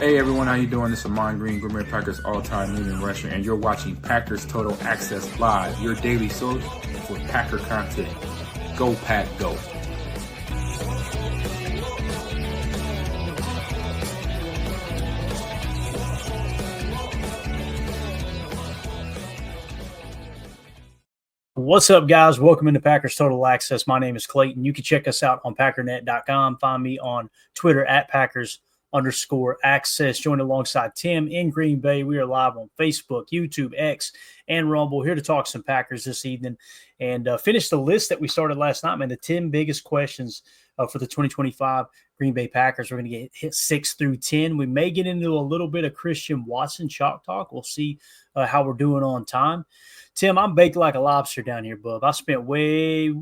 Hey everyone, how you doing? This is Amon Green, Gourmet Packers all-time leading rusher, and you're watching Packers Total Access Live, your daily source for Packer content. Go Pack, go! What's up, guys? Welcome into Packers Total Access. My name is Clayton. You can check us out on packernet.com. Find me on Twitter at Packers_access. Joined alongside Tim in Green Bay. We are live on Facebook, YouTube, X, and Rumble. Here to talk some Packers this evening and finish the list that we started last night, man. The 10 biggest questions for the 2025 Green Bay Packers. We're going to hit 6 through 10. We may get into a little bit of Christian Watson chalk talk. We'll see how we're doing on time. Tim, I'm baked like a lobster down here, bub. I spent way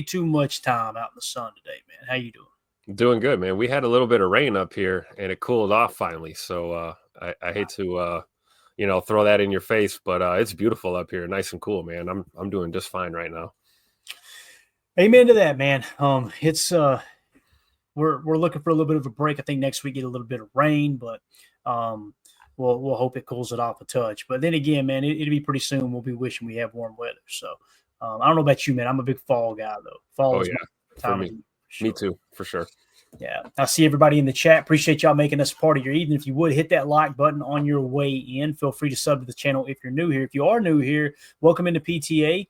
too much time out in the sun today, man. How you doing? Doing good, man. We had a little bit of rain up here, and it cooled off finally. So I hate to, throw that in your face, but it's beautiful up here, nice and cool, man. I'm doing just fine right now. Amen to that, man. It's we're looking for a little bit of a break. I think next week get a little bit of rain, but we'll hope it cools it off a touch. But then again, man, it'll be pretty soon. We'll be wishing we have warm weather. So I don't know about you, man. I'm a big fall guy, though. Fall is for me. Sure. Me too, for sure. Yeah. I see everybody in the chat. Appreciate y'all making us part of your evening. If you would, hit that like button on your way in. Feel free to sub to the channel if you're new here. If you are new here, welcome into PTA.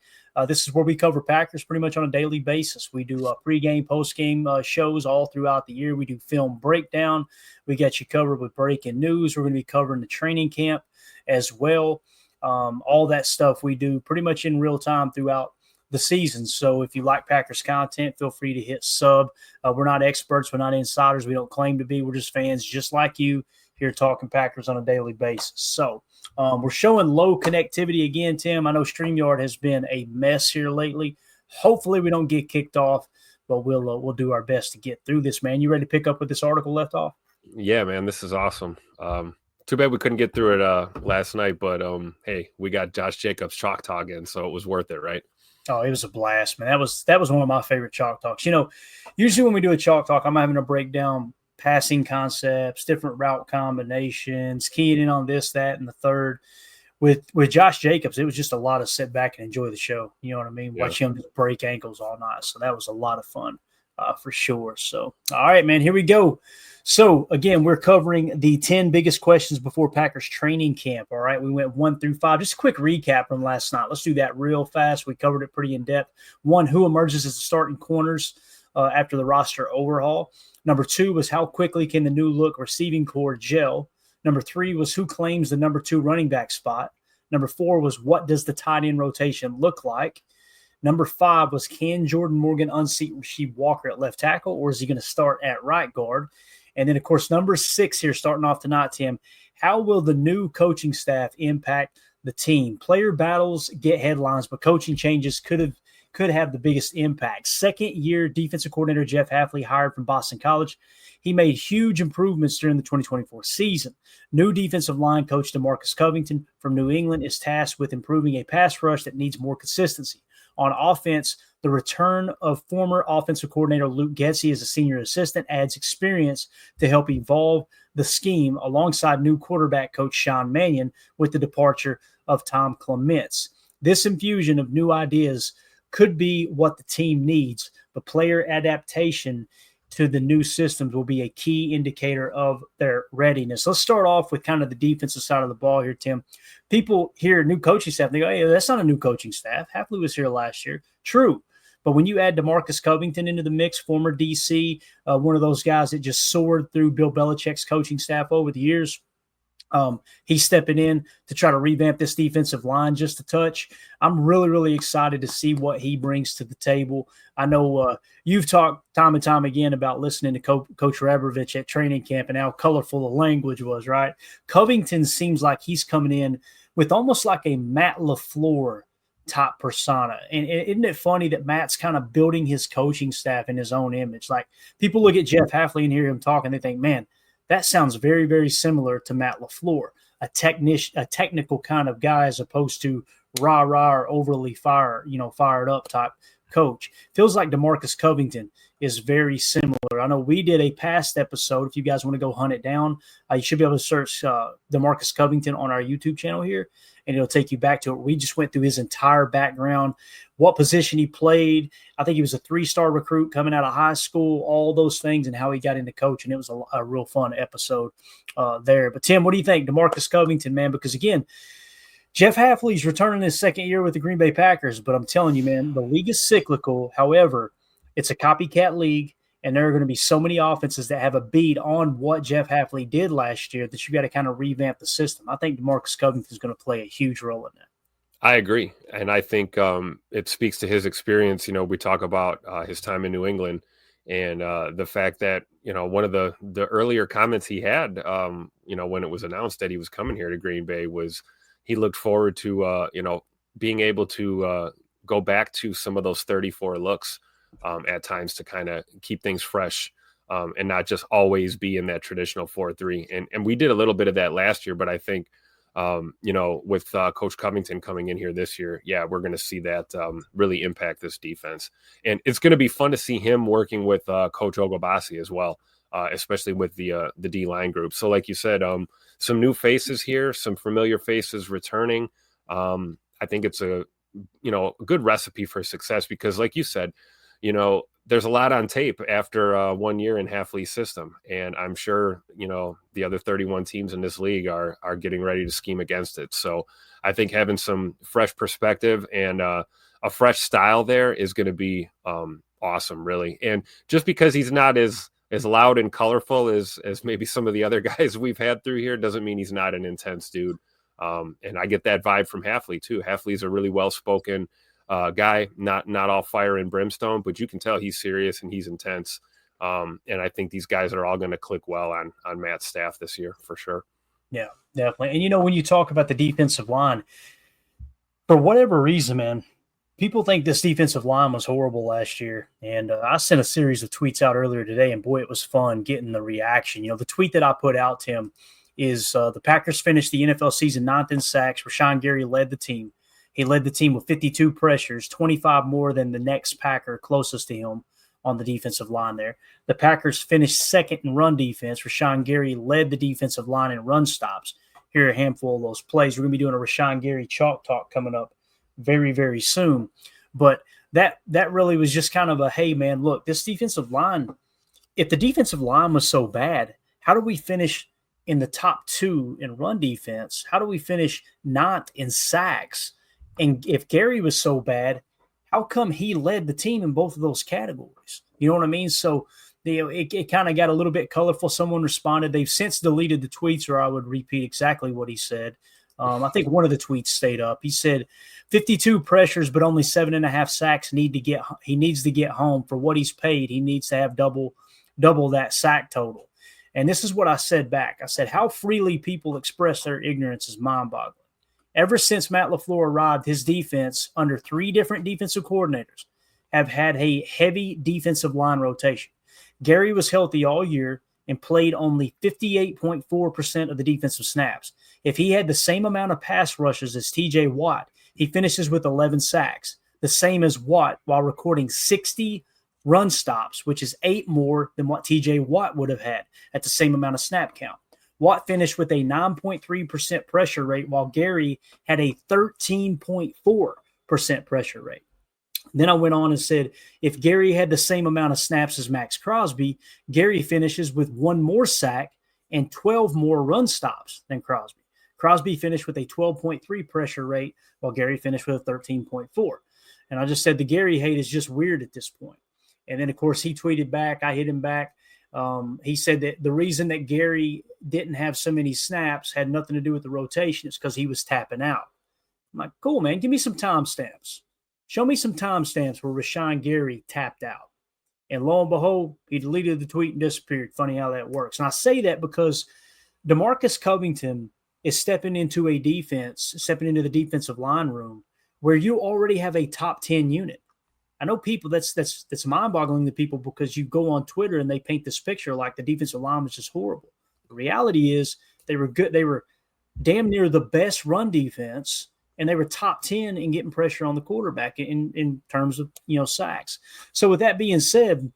This is where we cover Packers pretty much on a daily basis. We do pregame, postgame shows all throughout the year. We do film breakdown. We got you covered with breaking news. We're going to be covering the training camp as well. All that stuff we do pretty much in real time throughout the season. So if you like Packers content, feel free to hit sub. We're not experts. We're not insiders. We don't claim to be. We're just fans just like you here talking Packers on a daily basis. So we're showing low connectivity again, Tim. I know StreamYard has been a mess here lately. Hopefully we don't get kicked off, but we'll do our best to get through this, man. You ready to pick up with this article left off? Yeah, man, this is awesome. Too bad we couldn't get through it last night, but hey, we got Josh Jacobs chalk talk in, so it was worth it, right? Oh, it was a blast, man. That was one of my favorite chalk talks. You know, usually when we do a chalk talk, I'm having to break down passing concepts, different route combinations, keying in on this, that, and the third. With Josh Jacobs, it was just a lot of sit back and enjoy the show. You know what I mean? Yeah. Watch him just break ankles all night. So that was a lot of fun for sure. So, all right, man, here we go. So, again, we're covering the 10 biggest questions before Packers training camp, all right? We went 1 through 5. Just a quick recap from last night. Let's do that real fast. We covered it pretty in-depth. 1, who emerges as the starting corners after the roster overhaul? Number 2 was how quickly can the new look receiving core gel? Number 3 was who claims the number 2 running back spot? Number 4 was what does the tight end rotation look like? Number 5 was can Jordan Morgan unseat Rasheed Walker at left tackle, or is he going to start at right guard? And then, of course, number 6 here, starting off tonight, Tim, how will the new coaching staff impact the team? Player battles get headlines, but coaching changes could have the biggest impact. Second-year defensive coordinator Jeff Hafley, hired from Boston College. He made huge improvements during the 2024 season. New defensive line coach DeMarcus Covington from New England is tasked with improving a pass rush that needs more consistency. On offense, the return of former offensive coordinator Luke Getsy as a senior assistant adds experience to help evolve the scheme alongside new quarterback coach Sean Mannion with the departure of Tom Clements. This infusion of new ideas could be what the team needs, but player adaptation to the new systems will be a key indicator of their readiness. Let's start off with kind of the defensive side of the ball here, Tim. People hear new coaching staff, they go, hey, that's not a new coaching staff. Hafley was here last year. True. But when you add DeMarcus Covington into the mix, former DC, one of those guys that just soared through Bill Belichick's coaching staff over the years, he's stepping in to try to revamp this defensive line just a touch. I'm really, really excited to see what he brings to the table. I know you've talked time and time again about listening to Coach Rebrovich at training camp and how colorful the language was, right? Covington seems like he's coming in with almost like a Matt LaFleur type persona. And isn't it funny that Matt's kind of building his coaching staff in his own image? Like, people look at Jeff Hafley and hear him talk, and they think, man, that sounds very, very similar to Matt LaFleur, a technical kind of guy, as opposed to rah-rah or overly fired up type coach. Feels like DeMarcus Covington is very similar. I know we did a past episode. If you guys want to go hunt it down, you should be able to search DeMarcus Covington on our YouTube channel here, and it'll take you back to it. We just went through his entire background, what position he played. I think he was a 3-star recruit coming out of high school, all those things, and how he got into coaching. It was a real fun episode there. But, Tim, what do you think? DeMarcus Covington, man, because, again, Jeff Hafley's returning his second year with the Green Bay Packers, but I'm telling you, man, the league is cyclical. However, it's a copycat league, and there are going to be so many offenses that have a beat on what Jeff Hafley did last year that you got to kind of revamp the system. I think DeMarcus Covington is going to play a huge role in that. I agree. And I think it speaks to his experience. We talk about his time in New England and the fact that, one of the earlier comments he had, when it was announced that he was coming here to Green Bay was he looked forward to, being able to go back to some of those 34 looks at times to kind of keep things fresh and not just always be in that traditional 4-3. And we did a little bit of that last year, but I think, with Coach Covington coming in here this year, we're going to see that really impact this defense. And it's going to be fun to see him working with Coach Ogobasi as well, especially with the D-line group. So like you said, some new faces here, some familiar faces returning. I think it's a good recipe for success because like you said, there's a lot on tape after 1 year in Hafley's system. And I'm sure, the other 31 teams in this league are getting ready to scheme against it. So I think having some fresh perspective and a fresh style there is going to be awesome, really. And just because he's not as loud and colorful as maybe some of the other guys we've had through here doesn't mean he's not an intense dude. And I get that vibe from Hafley too. Hafley's a really well-spoken guy, not all fire and brimstone, but you can tell he's serious and he's intense. And I think these guys are all going to click well on Matt's staff this year for sure. Yeah, definitely. And when you talk about the defensive line, for whatever reason, man, people think this defensive line was horrible last year. And I sent a series of tweets out earlier today, and boy, it was fun getting the reaction. The tweet that I put out, Tim, is the Packers finished the NFL season 9th in sacks. Rashawn Gary led the team. He led the team with 52 pressures, 25 more than the next Packer closest to him on the defensive line there. The Packers finished second in run defense. Rashawn Gary led the defensive line in run stops. Here are a handful of those plays. We're going to be doing a Rashawn Gary chalk talk coming up very, very soon. But that really was just kind of a, hey, man, look, this defensive line, if the defensive line was so bad, how do we finish in the top 2 in run defense? How do we finish 9th in sacks? And if Gary was so bad, how come he led the team in both of those categories? You know what I mean? So it kind of got a little bit colorful. Someone responded. They've since deleted the tweets, or I would repeat exactly what he said. I think one of the tweets stayed up. He said 52 pressures, but only 7.5 sacks. He needs to get home for what he's paid. He needs to have double that sack total. And this is what I said back. I said, how freely people express their ignorance is mind-boggling. Ever since Matt LaFleur arrived, his defense, under 3 different defensive coordinators, have had a heavy defensive line rotation. Gary was healthy all year and played only 58.4% of the defensive snaps. If he had the same amount of pass rushes as TJ Watt, he finishes with 11 sacks, the same as Watt, while recording 60 run stops, which is 8 more than what TJ Watt would have had at the same amount of snap count. Watt finished with a 9.3% pressure rate, while Gary had a 13.4% pressure rate. Then I went on and said, if Gary had the same amount of snaps as Max Crosby, Gary finishes with 1 more sack and 12 more run stops than Crosby. Crosby finished with a 12.3 pressure rate, while Gary finished with a 13.4. And I just said the Gary hate is just weird at this point. And then, of course, he tweeted back. I hit him back. He said that the reason that Gary didn't have so many snaps had nothing to do with the rotation. It's because he was tapping out. I'm like, cool, man. Give me some timestamps. Show me some timestamps where Rashawn Gary tapped out. And lo and behold, he deleted the tweet and disappeared. Funny how that works. And I say that because DeMarcus Covington is stepping into the defensive line room where you already have a top 10 unit. I know people that's mind-boggling to people because you go on Twitter and they paint this picture like the defensive line was just horrible. The reality is they were good. They were damn near the best run defense and they were top 10 in getting pressure on the quarterback in terms of, sacks. So with that being said,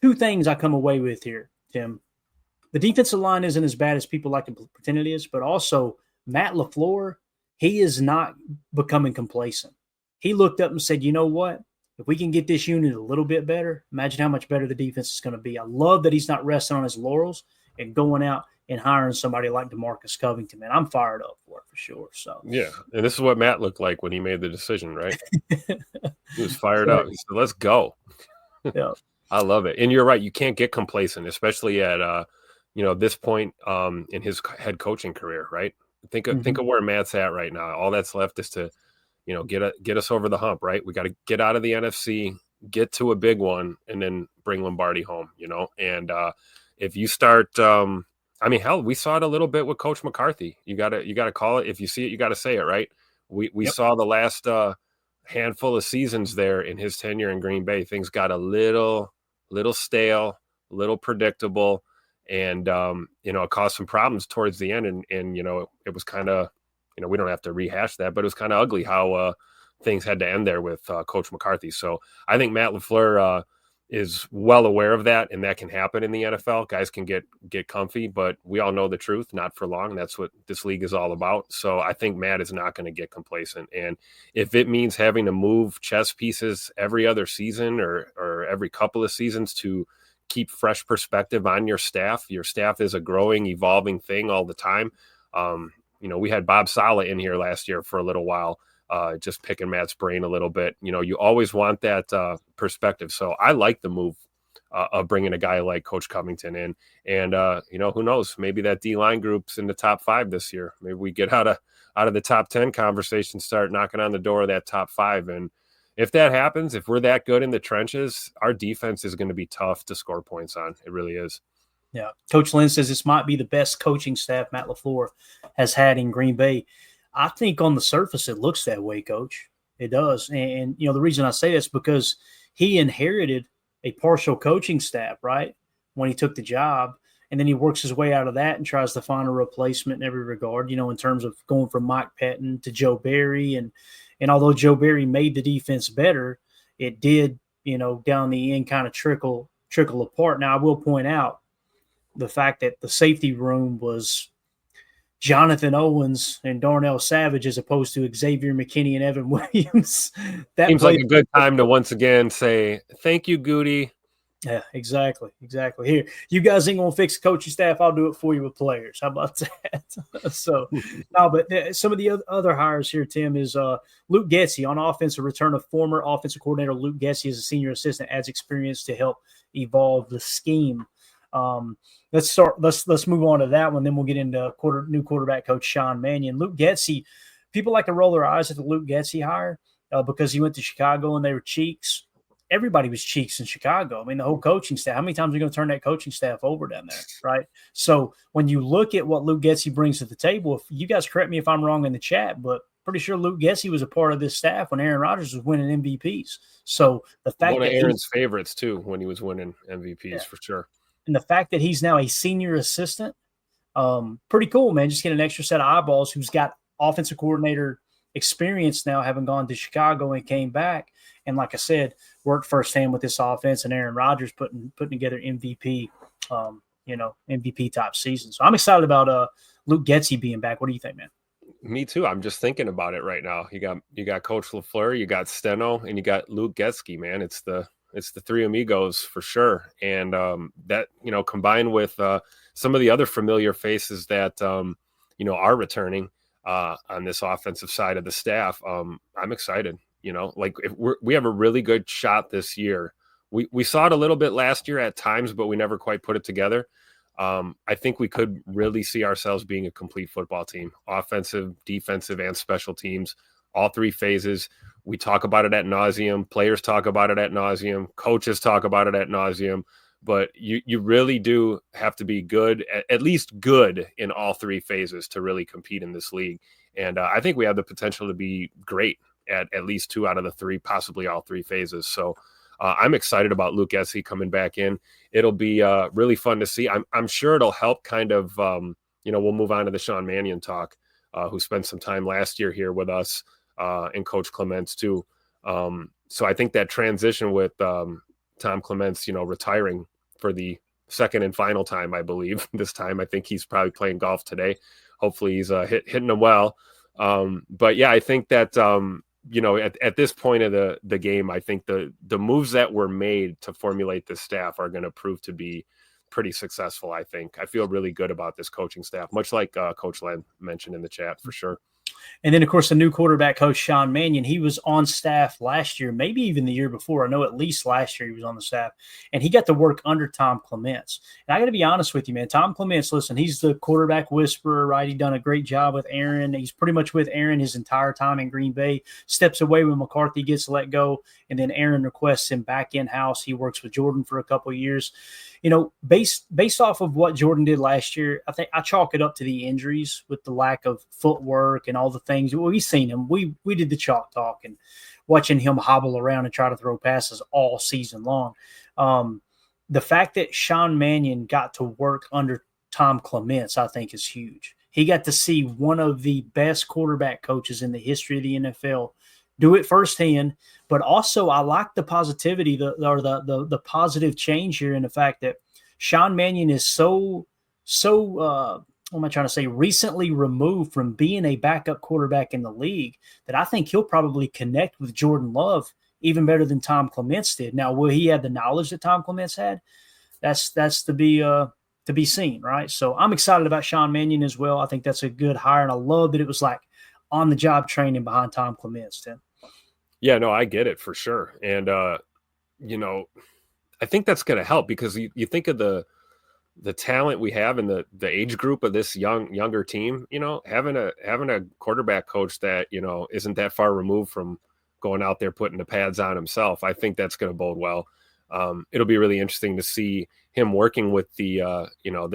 two things I come away with here, Tim. The defensive line isn't as bad as people like to pretend it is, but also Matt LaFleur, he is not becoming complacent. He looked up and said, you know what? If we can get this unit a little bit better, imagine how much better the defense is going to be. I love that he's not resting on his laurels and going out and hiring somebody like DeMarcus Covington. Man, I'm fired up for sure. So yeah, and this is what Matt looked like when he made the decision, right? He was fired up. He said, "Let's go." Yeah, I love it. And you're right. You can't get complacent, especially at this point in his head coaching career, right? Think of where Matt's at right now. All that's left is to, get us over the hump, right? We got to get out of the NFC, get to a big one, and then bring Lombardi home, And if you start, hell, we saw it a little bit with Coach McCarthy. You gotta call it. If you see it, you got to say it, right? We saw the last handful of seasons there in his tenure in Green Bay. Things got a little stale, a little predictable. And, it caused some problems towards the end. And it was kind of, we don't have to rehash that, but it was kind of ugly how things had to end there with Coach McCarthy. So I think Matt LaFleur is well aware of that, and that can happen in the NFL. Guys can get comfy, but we all know the truth, not for long. That's what this league is all about. So I think Matt is not going to get complacent. And if it means having to move chess pieces every other season or every couple of seasons to keep fresh perspective on your staff is a growing, evolving thing all the time. We had Bob Saleh in here last year for a little while, just picking Matt's brain a little bit. You always want that perspective. So I like the move of bringing a guy like Coach Covington in. And, who knows, maybe that D-line group's in the top 5 this year. Maybe we get out of the top 10 conversation, start knocking on the door of that top 5. And if that happens, if we're that good in the trenches, our defense is going to be tough to score points on. It really is. Yeah. Coach Lynn says this might be the best coaching staff Matt LaFleur has had in Green Bay. I think on the surface it looks that way, Coach. It does. And the reason I say this is because he inherited a partial coaching staff, right, when he took the job. And then he works his way out of that and tries to find a replacement in every regard, in terms of going from Mike Pettin to Joe Barry. And although Joe Barry made the defense better, it did, down the end kind of trickle apart. Now, I will point out the fact that the safety room was Jonathan Owens and Darnell Savage as opposed to Xavier McKinney and Evan Williams. That seems like a good time to once again say, thank you, Goody. Yeah, exactly. Here, you guys ain't going to fix the coaching staff. I'll do it for you with players. How about that? So, no, but some of the other hires here, Tim, is Luke Getsy on offense, a return of former offensive coordinator Luke Getsy as a senior assistant, adds experience to help evolve the scheme. Let's move on to that one. Then we'll get into new quarterback coach Sean Mannion. Luke Getsy, people like to roll their eyes at the Luke Getsy hire because he went to Chicago and they were cheeks. Everybody was cheeks in Chicago. I mean, the whole coaching staff. How many times are you going to turn that coaching staff over down there, right? So when you look at what Luke Getsy brings to the table, if you guys correct me if I'm wrong in the chat, but pretty sure Luke Getsy was a part of this staff when Aaron Rodgers was winning MVPs. So the fact one that of Aaron's favorites too when he was winning MVPs for sure. And the fact that he's now a senior assistant, pretty cool, man. Just get an extra set of eyeballs who's got offensive coordinator experience now, having gone to Chicago and came back. And like I said, worked firsthand with this offense and Aaron Rodgers putting together MVP, MVP type season. So I'm excited about Luke Getsy being back. What do you think, man? Me too. I'm just thinking about it right now. You got Coach LaFleur, you got Steno, and you got Luke Getsy, man. It's the three amigos for sure. And that, combined with some of the other familiar faces that, are returning on this offensive side of the staff, I'm excited. If we have a really good shot this year. We saw it a little bit last year at times, but we never quite put it together. I think we could really see ourselves being a complete football team, offensive, defensive, and special teams, all 3 phases. We talk about it ad nauseum. Players talk about it ad nauseum. Coaches talk about it ad nauseum. But you really do have to be good, at least good in all 3 phases to really compete in this league. And I think we have the potential to be great at least 2 out of the 3, possibly all 3 phases. So I'm excited about Luke Getsy coming back in. It'll be really fun to see. I'm sure it'll help kind of, we'll move on to the Sean Mannion talk. who spent some time last year here with us, and Coach Clements too. So I think that transition with Tom Clements, retiring for the second and final time, I believe this time. I think he's probably playing golf today. Hopefully he's hitting them well. But yeah, I think that at this point of the game, I think the moves that were made to formulate this staff are going to prove to be pretty successful. I think I feel really good about this coaching staff, much like Coach Len mentioned in the chat, for sure. And then, of course, the new quarterback coach, Sean Mannion, he was on staff last year, maybe even the year before. I know at least last year he was on the staff, and he got to work under Tom Clements. And I got to be honest with you, man, Tom Clements, listen, he's the quarterback whisperer, right? He's done a great job with Aaron. He's pretty much with Aaron his entire time in Green Bay, steps away when McCarthy gets let go, and then Aaron requests him back in-house. He works with Jordan for a couple of years. Based off of what Jordan did last year, I think I chalk it up to the injuries with the lack of footwork and all the things. Well, we've seen him. We did the chalk talk and watching him hobble around and try to throw passes all season long. The fact that Sean Mannion got to work under Tom Clements, I think, is huge. He got to see one of the best quarterback coaches in the history of the NFL do it firsthand, but also I like the positivity, the positive change here in the fact that Sean Mannion is so what am I trying to say, recently removed from being a backup quarterback in the league that I think he'll probably connect with Jordan Love even better than Tom Clements did. Now, will he have the knowledge that Tom Clements had? That's to be seen, right? So I'm excited about Sean Mannion as well. I think that's a good hire, and I love that it was like on-the-job training behind Tom Clements, Tim. Yeah, no, I get it for sure. And, I think that's going to help because you think of the talent we have in the age group of this younger team, having a quarterback coach that, isn't that far removed from going out there, putting the pads on himself. I think that's going to bode well. It'll be really interesting to see him working with the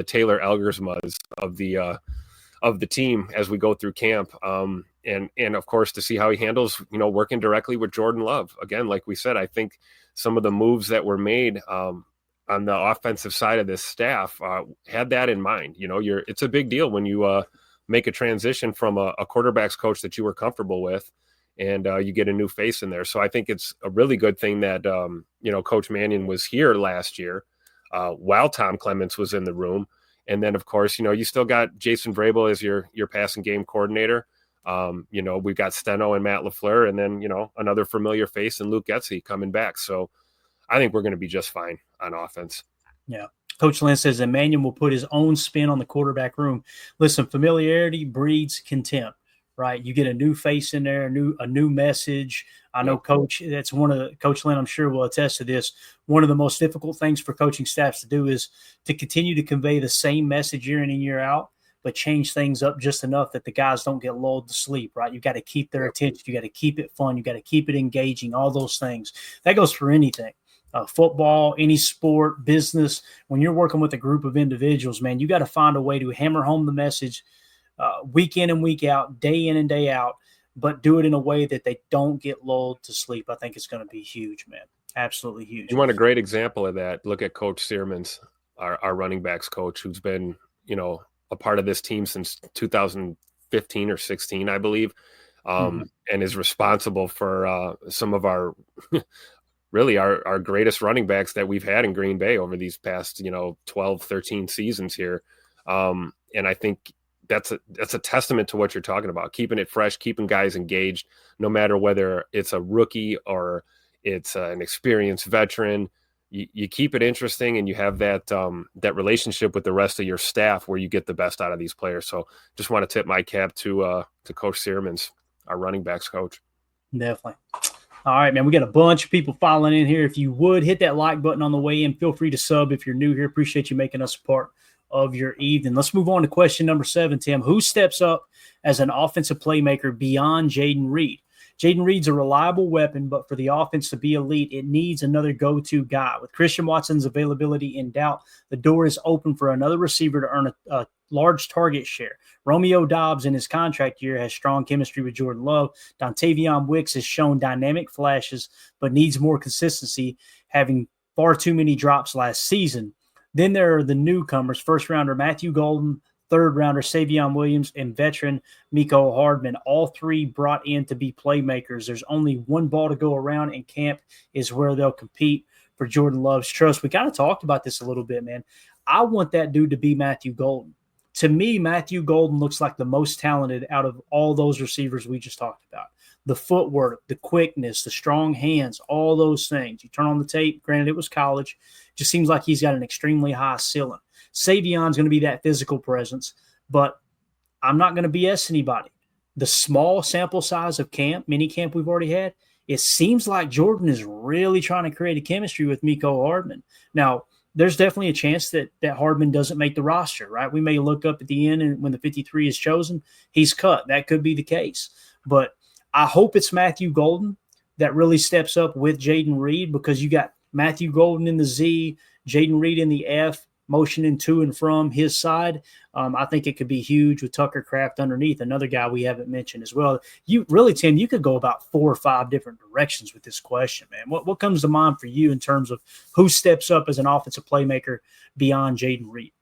Taylor Elgersmas of the team as we go through camp. And of course, to see how he handles, working directly with Jordan Love. Again, like we said, I think some of the moves that were made on the offensive side of this staff had that in mind. It's a big deal when you make a transition from a quarterback's coach that you were comfortable with, and you get a new face in there. So I think it's a really good thing that, Coach Mannion was here last year while Tom Clements was in the room. And then, of course, you still got Jason Vrabel as your passing game coordinator. We've got Steno and Matt LaFleur, and then, another familiar face and Luke Getsy coming back. So I think we're going to be just fine on offense. Yeah. Coach Lynn says Emmanuel will put his own spin on the quarterback room. Listen, familiarity breeds contempt, right? You get a new face in there, a new message. I know, Coach, that's Coach Lynn, I'm sure, will attest to this. One of the most difficult things for coaching staffs to do is to continue to convey the same message year in and year out, but change things up just enough that the guys don't get lulled to sleep, right? You got to keep their attention. You got to keep it fun. You got to keep it engaging, all those things. That goes for anything. Football, any sport, business. When you're working with a group of individuals, man, you got to find a way to hammer home the message week in and week out, day in and day out, but do it in a way that they don't get lulled to sleep. I think it's going to be huge, man. Absolutely huge. You want a great example of that? Look at Coach Searmans, our running backs coach, who's been, a part of this team since 2015 or 16, I believe, and is responsible for some of our really our greatest running backs that we've had in Green Bay over these past, 12, 13 seasons here. And I think that's a testament to what you're talking about, keeping it fresh, keeping guys engaged, no matter whether it's a rookie or it's an experienced veteran. You keep it interesting, and you have that relationship with the rest of your staff where you get the best out of these players. So just want to tip my cap to Coach Searmans, our running backs coach. Definitely. All right, man, we got a bunch of people filing in here. If you would hit that like button on the way in, feel free to sub if you're new here. Appreciate you making us a part of your evening. Let's move on to question number 7, Tim. Who steps up as an offensive playmaker beyond Jayden Reed? Jayden Reed's a reliable weapon, but for the offense to be elite, it needs another go-to guy. With Christian Watson's availability in doubt, the door is open for another receiver to earn a large target share. Romeo Doubs in his contract year has strong chemistry with Jordan Love. Dontavion Wicks has shown dynamic flashes, but needs more consistency, having far too many drops last season. Then there are the newcomers, first-rounder Matthew Golden, third rounder Savion Williams, and veteran Miko Hardman. All three brought in to be playmakers. There's only one ball to go around, and camp is where they'll compete for Jordan Love's trust. We kind of talked about this a little bit, man. I want that dude to be Matthew Golden. To me, Matthew Golden looks like the most talented out of all those receivers we just talked about. The footwork, the quickness, the strong hands, all those things. You turn on the tape, granted it was college, just seems like he's got an extremely high ceiling. Savion's going to be that physical presence, but I'm not going to BS anybody. The small sample size of mini camp we've already had, it seems like Jordan is really trying to create a chemistry with Miko Hardman. Now, there's definitely a chance that Hardman doesn't make the roster, right? We may look up at the end and when the 53 is chosen, he's cut. That could be the case. But I hope it's Matthew Golden that really steps up with Jaden Reed, because you got Matthew Golden in the Z, Jaden Reed in the F, motioning to and from his side. I think it could be huge with Tucker Kraft underneath, another guy we haven't mentioned as well. You really, Tim, you could go about 4 or 5 different directions with this question, man. What comes to mind for you in terms of who steps up as an offensive playmaker beyond Jaden Reed?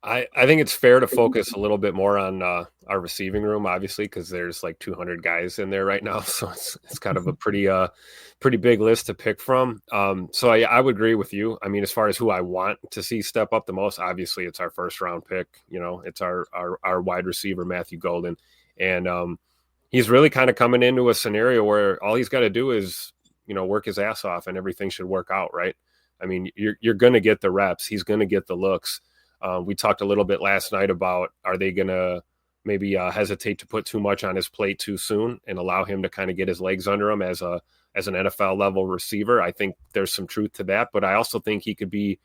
I think it's fair to focus a little bit more on our receiving room, obviously, because there's like 200 guys in there right now. So it's kind of a pretty big list to pick from. So I would agree with you. I mean, as far as who I want to see step up the most, obviously it's our first round pick. You know, it's our wide receiver, Matthew Golden. And he's really kind of coming into a scenario where all he's got to do is, you know, work his ass off and everything should work out, right? I mean, you're going to get the reps. He's going to get the looks. We talked a little bit last night about, are they going to maybe hesitate to put too much on his plate too soon and allow him to kind of get his legs under him as an NFL level receiver? I think there's some truth to that, but I also think he could be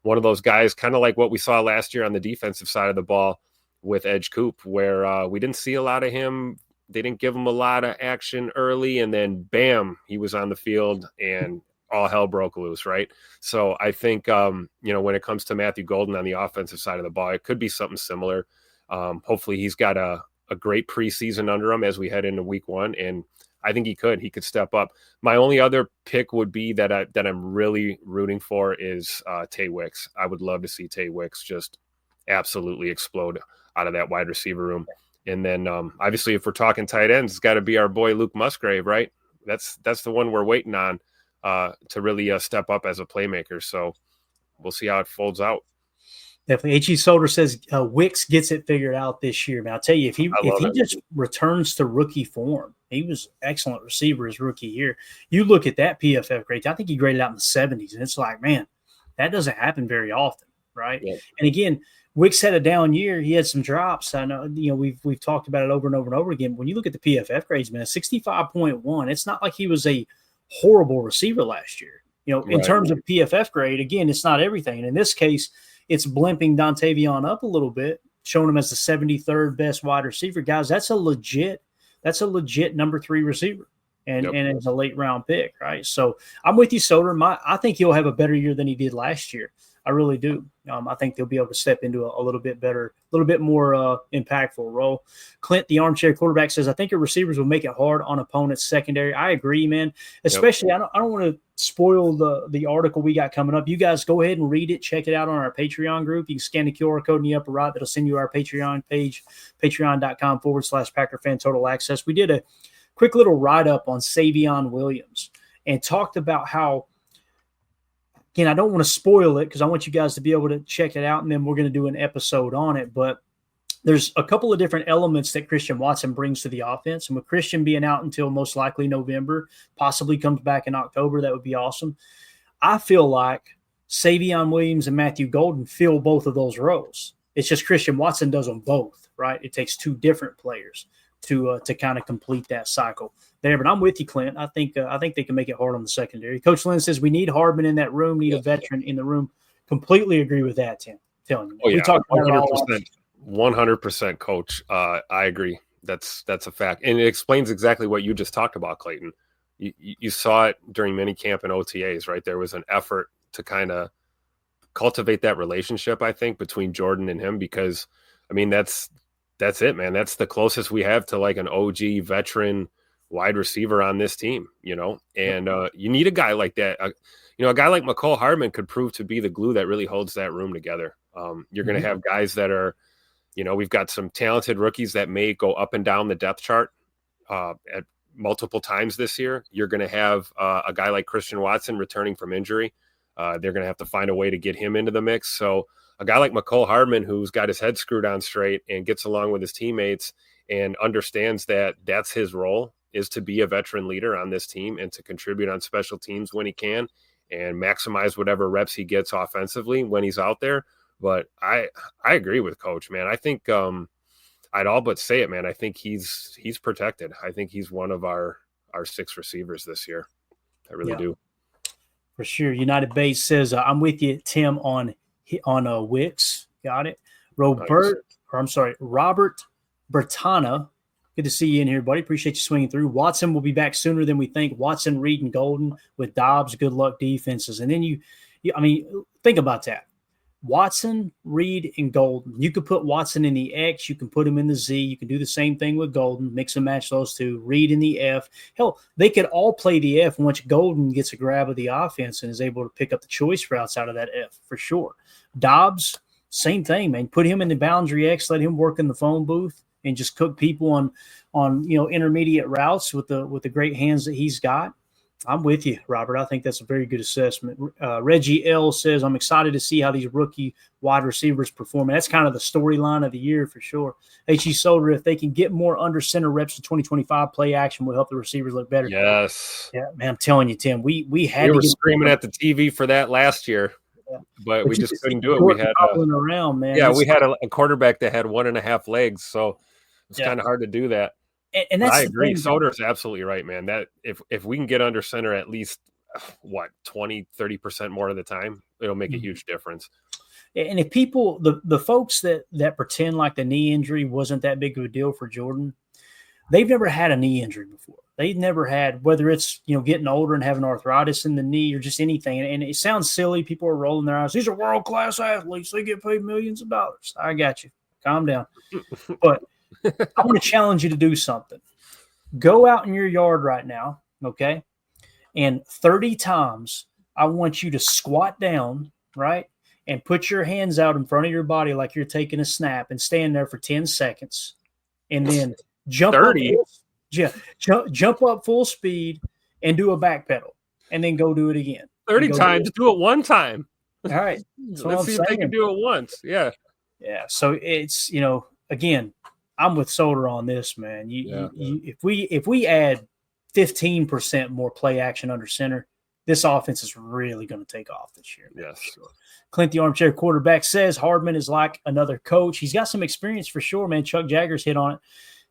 one of those guys, kind of like what we saw last year on the defensive side of the ball with Edge Coop, where we didn't see a lot of him. They didn't give him a lot of action early, and then bam, he was on the field and all hell broke loose, right? So I think, you know, when it comes to Matthew Golden on the offensive side of the ball, it could be something similar. Hopefully he's got a great preseason under him as we head into week 1. And I think he could step up. My only other pick would be that I'm really rooting for is Tay Wicks. I would love to see Tay Wicks just absolutely explode out of that wide receiver room. And then obviously if we're talking tight ends, it's got to be our boy Luke Musgrave, right? That's the one we're waiting on to really step up as a playmaker. So we'll see how it folds out. Definitely. H.E. Solder says Wicks gets it figured out this year. Man, I'll tell you, if he just returns to rookie form, he was excellent receiver his rookie year. You look at that PFF grade, I think he graded out in the 70s, and it's like, man, that doesn't happen very often, right? Yeah. And again, Wicks had a down year. He had some drops. I know, you know, we've talked about it over and over and over again. When you look at the PFF grades, man, 65.1, it's not like he was a horrible receiver last year. You know, in terms of PFF grade, again, it's not everything. And in this case, it's blimping Dontavion up a little bit, showing him as the 73rd best wide receiver. Guys, that's a legit number 3 receiver. And it's a late round pick, right? So I'm with you, Soder. I think he'll have a better year than he did last year. I really do. I think they'll be able to step into a little bit better, a little bit more impactful role. Clint, the armchair quarterback, says, I think your receivers will make it hard on opponents' secondary. I agree, man. Especially, I don't want to spoil the article we got coming up. You guys go ahead and read it. Check it out on our Patreon group. You can scan the QR code in the upper right. That'll send you our Patreon page, patreon.com/Packer Fan Total Access. We did a quick little write-up on Savion Williams and talked about how, again, I don't want to spoil it because I want you guys to be able to check it out, and then we're going to do an episode on it. But there's a couple of different elements that Christian Watson brings to the offense. And with Christian being out until most likely November, possibly comes back in October, that would be awesome. I feel like Savion Williams and Matthew Golden fill both of those roles. It's just Christian Watson does them both, right? It takes 2 different players to kind of complete that cycle there. But I'm with you, Clint. I think they can make it hard on the secondary. Coach Lynn says we need Hardman in that room, need a veteran in the room. Completely agree with that, Tim. Telling you. Oh, yeah, 100%, Coach. I agree. That's a fact. And it explains exactly what you just talked about, Clayton. You saw it during minicamp and OTAs, right? There was an effort to kind of cultivate that relationship, I think, between Jordan and him, because, I mean, that's it, man. That's the closest we have to like an OG veteran wide receiver on this team, you know, and you need a guy like that. You know, a guy like Mecole Hardman could prove to be the glue that really holds that room together. You're going to have guys that are We've got some talented rookies that may go up and down the depth chart at multiple times this year. You're going to have a guy like Christian Watson returning from injury. They're going to have to find a way to get him into the mix. So a guy like McCole Hardman, who's got his head screwed on straight and gets along with his teammates and understands that that's his role, is to be a veteran leader on this team and to contribute on special teams when he can and maximize whatever reps he gets offensively when he's out there. But I agree with Coach, man. I think I'd all but say it, man. I think he's protected. I think he's one of our 6 receivers this year. I really do. For sure. United Base says, I'm with you, Tim, on Wicks. Got it. Robert Bertana. Good to see you in here, buddy. Appreciate you swinging through. Watson will be back sooner than we think. Watson, Reed, and Golden with Dobbs. Good luck defenses. And then you think about that. Watson, Reed, and Golden. You could put Watson in the X. You can put him in the Z. You can do the same thing with Golden. Mix and match those two. Reed in the F. Hell, they could all play the F once Golden gets a grab of the offense and is able to pick up the choice routes out of that F for sure. Dobbs, same thing, man. Put him in the boundary X. Let him work in the phone booth and just cook people on intermediate routes with the great hands that he's got. I'm with you, Robert. I think that's a very good assessment. Reggie L says, I'm excited to see how these rookie wide receivers perform. And that's kind of the storyline of the year for sure. H.E. Solder, if they can get more under center reps in 2025, play action will help the receivers look better. Yes. Yeah, man, I'm telling you, Tim, we were screaming at the TV for that last year. Yeah. But we just couldn't do it. We had around, man. Yeah, we had a quarterback that had 1.5 legs, so it's kind of hard to do that. And that's I agree. Soder's absolutely right, man. That if we can get under center at least 20-30% more of the time, it'll make a huge difference. And if people, the folks that pretend like the knee injury wasn't that big of a deal for Jordan, they've never had a knee injury before. They've never had, whether it's getting older and having arthritis in the knee or just anything. And it sounds silly. People are rolling their eyes. These are world-class athletes. They get paid millions of dollars. I got you. Calm down. But I want to challenge you to do something. Go out in your yard right now, okay? And 30 times, I want you to squat down, right? And put your hands out in front of your body like you're taking a snap and stand there for 10 seconds. And then jump 30. Jump up full speed and do a back pedal. And then go do it again. 30 times, do it one time. All right. Let's see if they can do it once. Yeah. Yeah. So it's, again, I'm with Solder on this, man. If we add 15% more play action under center, this offense is really going to take off this year. Yes. Sure. Clint, the armchair quarterback, says Hardman is like another coach. He's got some experience for sure, man. Chuck Jaggers hit on it.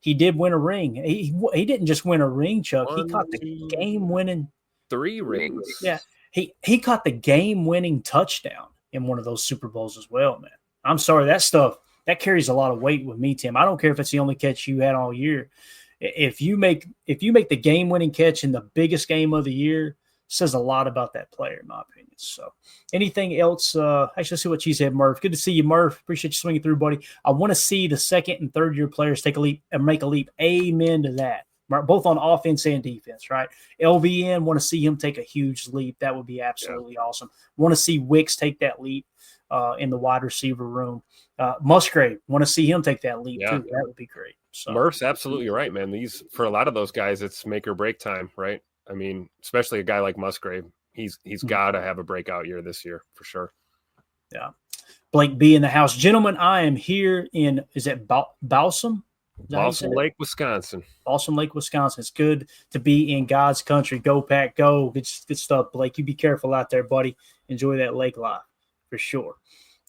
He did win a ring. He didn't just win a ring, Chuck. He caught the game-winning 3 rings. Yeah. He caught the game-winning touchdown in one of those Super Bowls as well, man. I'm sorry, that stuff, that carries a lot of weight with me, Tim. I don't care if it's the only catch you had all year. If you make the game-winning catch in the biggest game of the year, says a lot about that player, in my opinion. So anything else? Actually, let's see what she said, Murph. Good to see you, Murph. Appreciate you swinging through, buddy. I want to see the second and third year players take a leap and make a leap. Amen to that. Both on offense and defense, right? LVN, want to see him take a huge leap. That would be absolutely awesome. Want to see Wicks take that leap in the wide receiver room. Musgrave, want to see him take that leap too. That would be great. So. Murph's absolutely right, man. For a lot of those guys, it's make or break time, right? I mean, especially a guy like Musgrave, he's got to have a breakout year this year for sure. Yeah. Blake B in the house. Gentlemen, I am here in, is it Balsam? Balsam Lake, Wisconsin. Balsam Lake, Wisconsin. It's good to be in God's country. Go, Pack, go. Good stuff, Blake. You be careful out there, buddy. Enjoy that lake life for sure.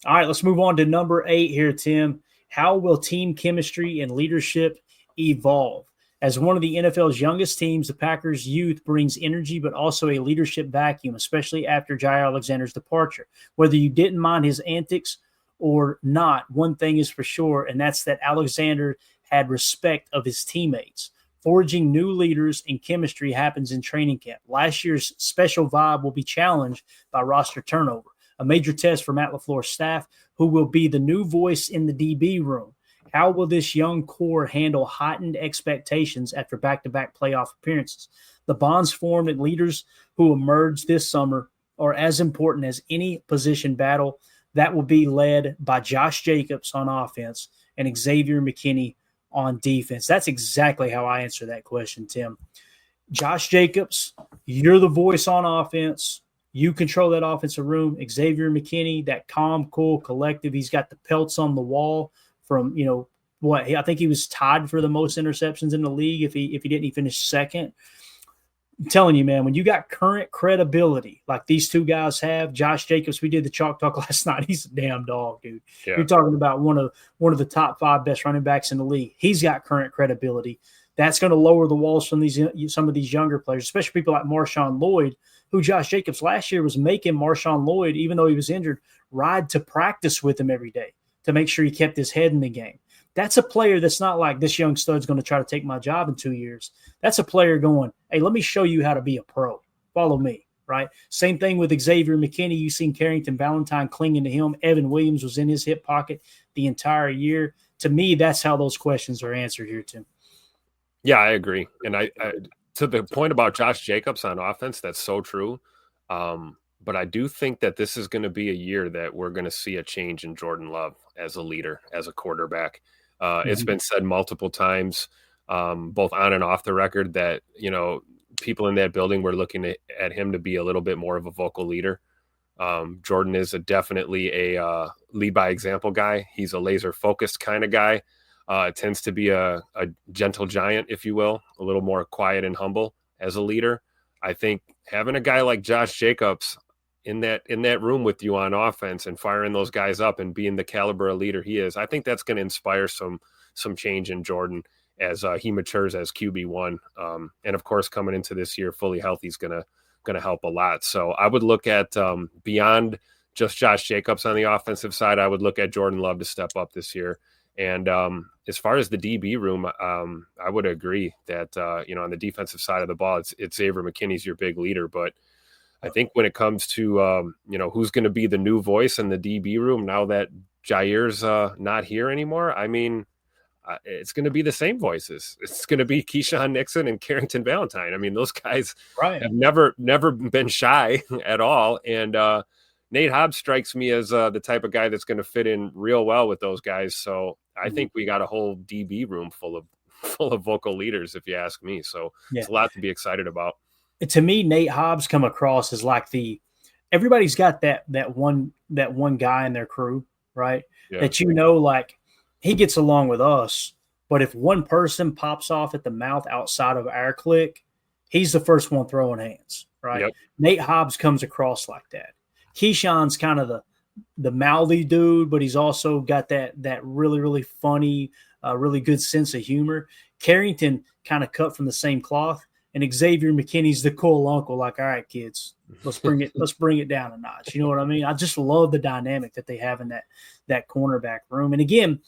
All right, let's move on to number 8 here, Tim. How will team chemistry and leadership evolve? As one of the NFL's youngest teams, the Packers youth brings energy, but also a leadership vacuum, especially after Jair Alexander's departure. Whether you didn't mind his antics or not, one thing is for sure, and that's that Alexander had respect of his teammates. Forging new leaders and chemistry happens in training camp. Last year's special vibe will be challenged by roster turnover, a major test for Matt LaFleur's staff, who will be the new voice in the DB room. How will this young core handle heightened expectations after back-to-back playoff appearances? The bonds formed and leaders who emerge this summer are as important as any position battle that will be led by Josh Jacobs on offense and Xavier McKinney on defense. That's exactly how I answer that question, Tim. Josh Jacobs, you're the voice on offense. You control that offensive room. Xavier McKinney, that calm, cool, collective. He's got the pelts on the wall from, I think he was tied for the most interceptions in the league. If he didn't, he finished second. I'm telling you, man, when you got current credibility like these two guys have, Josh Jacobs, we did the chalk talk last night. He's a damn dog, dude. Yeah. You're talking about one of the top 5 best running backs in the league. He's got current credibility. That's going to lower the walls from some of these younger players, especially people like Marshawn Lloyd, who Josh Jacobs last year was making Marshawn Lloyd, even though he was injured, ride to practice with him every day to make sure he kept his head in the game. That's a player that's not like this young stud's going to try to take my job in 2 years. That's a player going, hey, let me show you how to be a pro. Follow me, right? Same thing with Xavier McKinney. You've seen Carrington Valentine clinging to him. Evan Williams was in his hip pocket the entire year. To me, that's how those questions are answered here, Tim. Yeah, I agree. And I to the point about Josh Jacobs on offense, that's so true. But I do think that this is going to be a year that we're going to see a change in Jordan Love as a leader, as a quarterback. It's been said multiple times, both on and off the record, that, people in that building were looking at him to be a little bit more of a vocal leader. Jordan is definitely a lead by example guy. He's a laser focused kind of guy. Tends to be a gentle giant, if you will, a little more quiet and humble as a leader. I think having a guy like Josh Jacobs in that room with you on offense and firing those guys up and being the caliber of leader he is, I think that's going to inspire some change in Jordan as he matures as QB1. And of course, coming into this year fully healthy is going to help a lot. So I would look at beyond just Josh Jacobs on the offensive side, I would look at Jordan Love to step up this year. And as far as the DB room, I would agree that, on the defensive side of the ball, it's Xavier McKinney's your big leader. But I think when it comes to, who's going to be the new voice in the DB room now that Jair's not here anymore, I mean, it's going to be the same voices. It's going to be Keyshawn Nixon and Carrington Valentine. I mean, those guys have never been shy at all. And Nate Hobbs strikes me as the type of guy that's going to fit in real well with those guys. So I think we got a whole DB room full of vocal leaders, if you ask me. So it's a lot to be excited about. To me, Nate Hobbs come across as like everybody's got that one guy in their crew, right? Yeah. That like he gets along with us, but if one person pops off at the mouth outside of our clique, he's the first one throwing hands, right? Yep. Nate Hobbs comes across like that. Keyshawn's kind of the mouthy dude, but he's also got that really, really funny, really good sense of humor. Carrington kind of cut from the same cloth, and Xavier McKinney's the cool uncle. Like, all right, kids, let's bring it down a notch. You know what I mean? I just love the dynamic that they have in that cornerback room. And again,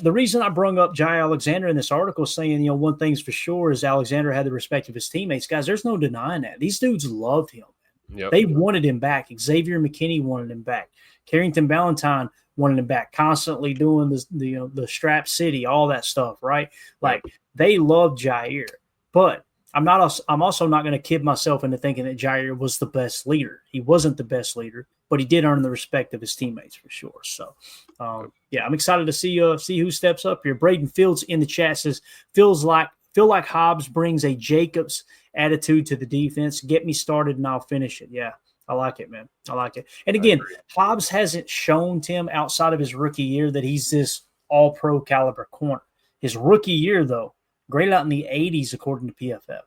the reason I brung up Jai Alexander in this article, saying, one thing's for sure is Alexander had the respect of his teammates. Guys, there's no denying that. These dudes loved him. Yep. They wanted him back. Xavier McKinney wanted him back. Carrington Valentine wanted him back. Constantly doing the Strap City, all that stuff, right? Like they loved Jair. But I'm also not going to kid myself into thinking that Jair was the best leader. He wasn't the best leader, but he did earn the respect of his teammates for sure. So, I'm excited to see who steps up here. Braden Fields in the chat says, feel like Hobbs brings a Jacobs attitude to the defense. Get me started and I'll finish it. Yeah, I like it, man. I like it. And again, Hobbs hasn't shown, Tim, outside of his rookie year that he's this all-pro caliber corner. His rookie year, though, graded out in the 80s according to PFF.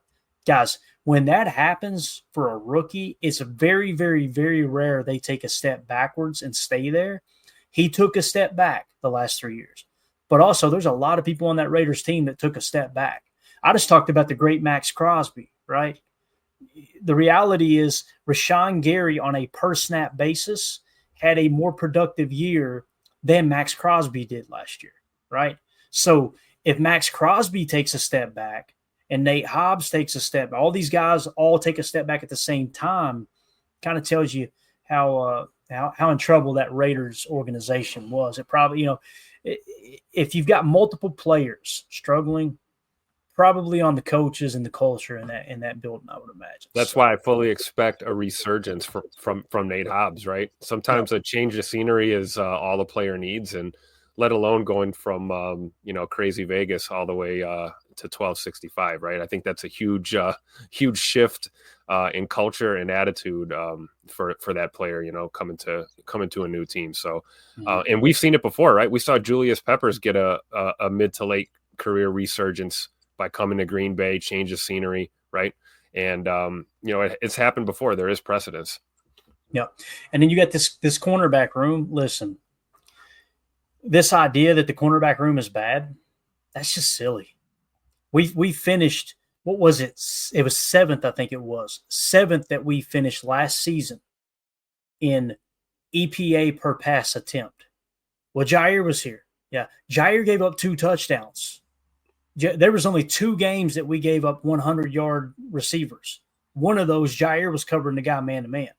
Guys, when that happens for a rookie, it's very, very, very rare they take a step backwards and stay there. He took a step back the last 3 years. But also, there's a lot of people on that Raiders team that took a step back. I just talked about the great Max Crosby, right? The reality is Rashawn Gary on a per-snap basis had a more productive year than Max Crosby did last year, right? So if Max Crosby takes a step back and Nate Hobbs takes a step, all these guys all take a step back at the same time, kind of tells you how in trouble that Raiders organization was. It probably, if you've got multiple players struggling, probably on the coaches and the culture in that building, I would imagine. That's why I fully expect a resurgence from Nate Hobbs, right? Sometimes a change of scenery is all a player needs, and let alone going from, crazy Vegas all the way to 1265, right? I think that's a huge shift in culture and attitude for that player, coming to a new team. So, and we've seen it before, right? We saw Julius Peppers get a mid to late career resurgence by coming to Green Bay, change of scenery, right? And it's happened before. There is precedence. Yeah, and then you got this cornerback room. Listen, this idea that the cornerback room is bad, that's just silly. We finished, what was it? It was 7th, I think it was. 7th that we finished last season in EPA per pass attempt. Well, Jair was here. Yeah, Jair gave up 2 touchdowns. There was only 2 games that we gave up 100-yard receivers. One of those, Jair was covering the guy man-to-man.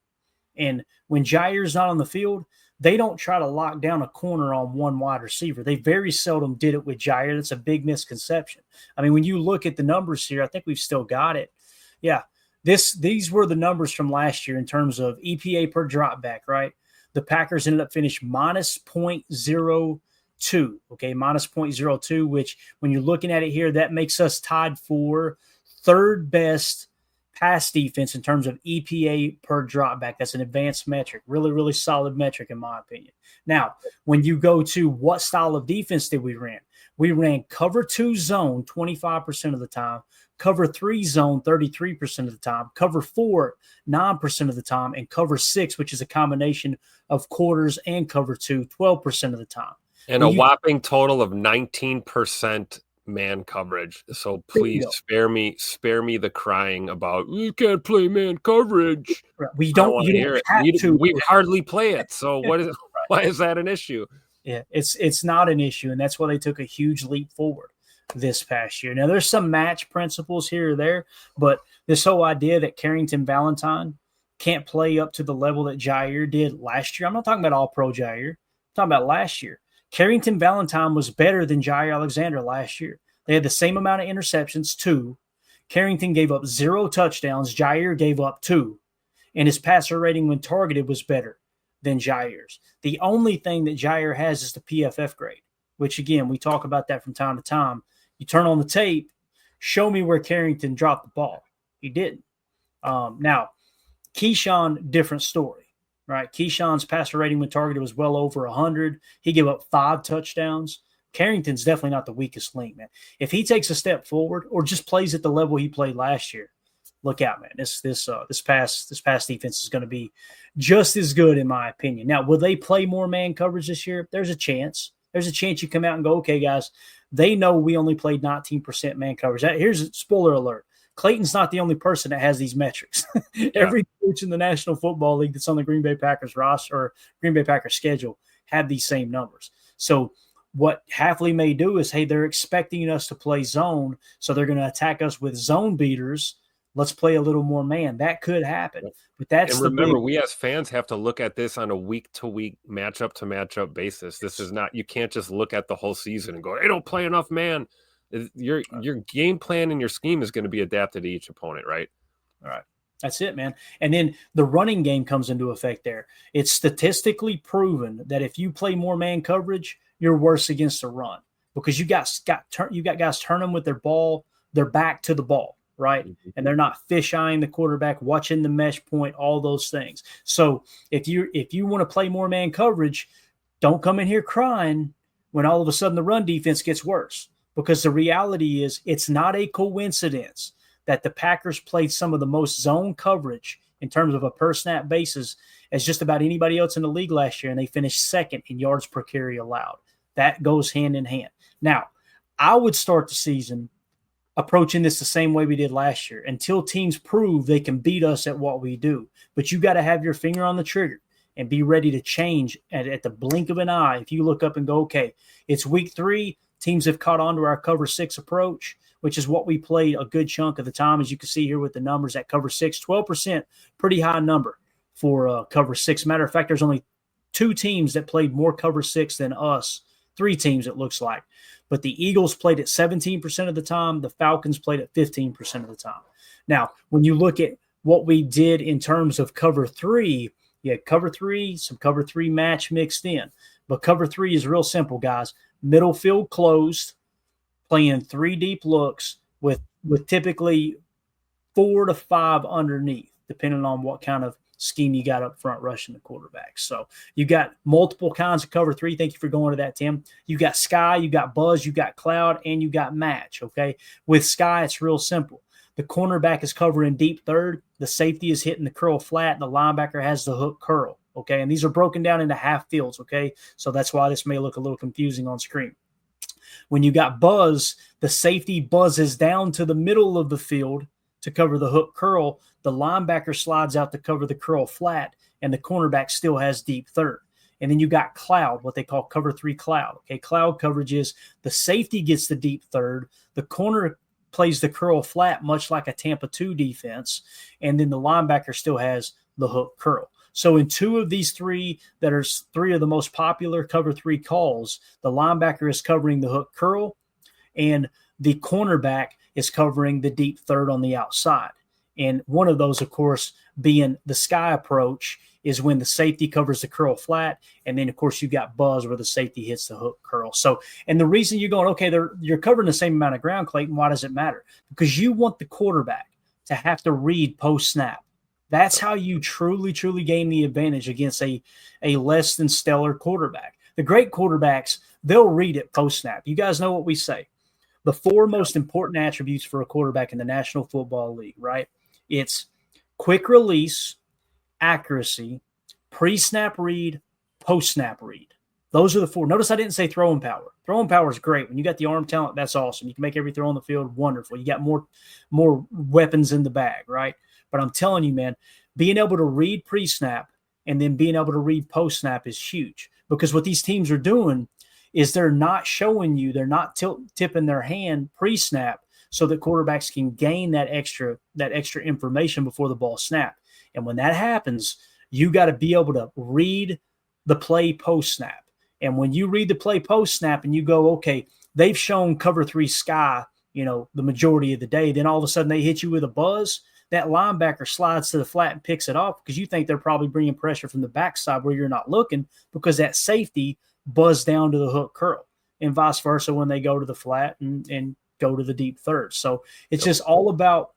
And when Jair's not on the field, they don't try to lock down a corner on one wide receiver. They very seldom did it with Jair. That's a big misconception. I mean, when you look at the numbers here, I think we've still got it. Yeah, these were the numbers from last year in terms of EPA per dropback, right? The Packers ended up finishing minus 0.02, okay, minus 0.02, which when you're looking at it here, that makes us tied for 3rd best pass defense in terms of EPA per dropback. That's an advanced metric, really, really solid metric in my opinion. Now, when you go to what style of defense did we ran cover 2 zone 25% of the time, cover 3 zone 33% of the time, cover 4 9% of the time, and cover 6, which is a combination of quarters and cover 2 12% of the time. And a whopping total of 19% man coverage. So please spare me the crying about you can't play man coverage. Right. We don't hear it. We hardly play it. So what is right. Why is that an issue? Yeah, it's not an issue, and that's why they took a huge leap forward this past year. Now there's some match principles here or there, but this whole idea that Carrington Valentine can't play up to the level that Jair did last year. I'm not talking about all pro Jair. I'm talking about last year. Carrington Valentine was better than Jair Alexander last year. They had the same amount of interceptions, 2. Carrington gave up 0 touchdowns. Jair gave up 2. And his passer rating when targeted was better than Jair's. The only thing that Jair has is the PFF grade, which, again, we talk about that from time to time. You turn on the tape, show me where Carrington dropped the ball. He didn't. Now, Keyshawn, different story. Right, Keyshawn's passer rating when targeted was well over 100. He gave up 5 touchdowns. Carrington's definitely not the weakest link, man. If he takes a step forward or just plays at the level he played last year, look out, man. This pass defense is going to be just as good, in my opinion. Now, will they play more man coverage this year? There's a chance. There's a chance you come out and go, okay, guys, they know we only played 19% man coverage. Here's a spoiler alert. Clayton's not the only person that has these metrics. Every coach in the National Football League that's on the Green Bay Packers roster or Green Bay Packers schedule have these same numbers. So what Hafley may do is, hey, they're expecting us to play zone, so they're going to attack us with zone beaters. Let's play a little more man. That could happen. But that's and remember, we as fans have to look at this on a week-to-week, matchup-to-matchup basis. This is not – you can't just look at the whole season and go, they don't play enough man. Your game plan and your scheme is going to be adapted to each opponent, right? All right. That's it, man. And then the running game comes into effect there. It's statistically proven that if you play more man coverage, you're worse against the run because you got guys turning with their back to the ball, right? Mm-hmm. And they're not fish-eyeing the quarterback, watching the mesh point, all those things. So if you want to play more man coverage, don't come in here crying when all of a sudden the run defense gets worse. Because the reality is it's not a coincidence that the Packers played some of the most zone coverage in terms of a per snap basis as just about anybody else in the league last year, and they finished 2nd in yards per carry allowed. That goes hand in hand. Now, I would start the season approaching this the same way we did last year until teams prove they can beat us at what we do. But you got to have your finger on the trigger and be ready to change at the blink of an eye. If you look up and go, okay, it's week 3, teams have caught on to our cover 6 approach, which is what we played a good chunk of the time. As you can see here with the numbers at cover 6, 12%, pretty high number for cover 6. Matter of fact, there's only 2 teams that played more cover 6 than us, 3 teams it looks like. But the Eagles played at 17% of the time. The Falcons played at 15% of the time. Now, when you look at what we did in terms of cover 3, you had cover 3, some cover 3 match mixed in. But cover 3 is real simple, guys. Middle field closed, playing 3 deep looks with typically 4 to 5 underneath, depending on what kind of scheme you got up front rushing the quarterback. So you got multiple kinds of cover 3. Thank you for going to that, Tim. You got sky, you got buzz, you got cloud, and you got match, okay? With sky, it's real simple. The cornerback is covering deep third. The safety is hitting the curl flat. The linebacker has the hook curl, okay? And these are broken down into half fields, okay? So that's why this may look a little confusing on screen. When you got buzz, the safety buzzes down to the middle of the field to cover the hook curl. The linebacker slides out to cover the curl flat, and the cornerback still has deep third. And then you got cloud, what they call cover 3 cloud. Okay, cloud coverage is the safety gets the deep third, the corner plays the curl flat, much like a Tampa 2 defense, and then the linebacker still has the hook curl. So in 2 of these 3 that are 3 of the most popular cover 3 calls, the linebacker is covering the hook curl, and the cornerback is covering the deep third on the outside. And one of those, of course, being the sky approach, is when the safety covers the curl flat. And then, of course, you got buzz where the safety hits the hook curl. So, and the reason you're going, okay, you're covering the same amount of ground, Clayton, why does it matter? Because you want the quarterback to have to read post-snap. That's how you truly, truly gain the advantage against a less than stellar quarterback. The great quarterbacks, they'll read it post-snap. You guys know what we say. The 4 most important attributes for a quarterback in the National Football League, right? It's quick release, accuracy, pre-snap read, post-snap read. Those are the 4. Notice I didn't say throwing power. Throwing power is great. When you got the arm talent, that's awesome. You can make every throw on the field, wonderful. You got more weapons in the bag, right? But I'm telling you, man, being able to read pre-snap and then being able to read post-snap is huge, because what these teams are doing is they're not showing you, they're not tipping their hand pre-snap so that quarterbacks can gain that extra information before the ball snap. And when that happens, you got to be able to read the play post-snap. And when you read the play post-snap and you go, okay, they've shown cover 3 sky, the majority of the day, then all of a sudden they hit you with a buzz, that linebacker slides to the flat and picks it off because you think they're probably bringing pressure from the backside where you're not looking, because that safety buzzed down to the hook curl, and vice versa when they go to the flat and go to the deep third. So it's just all about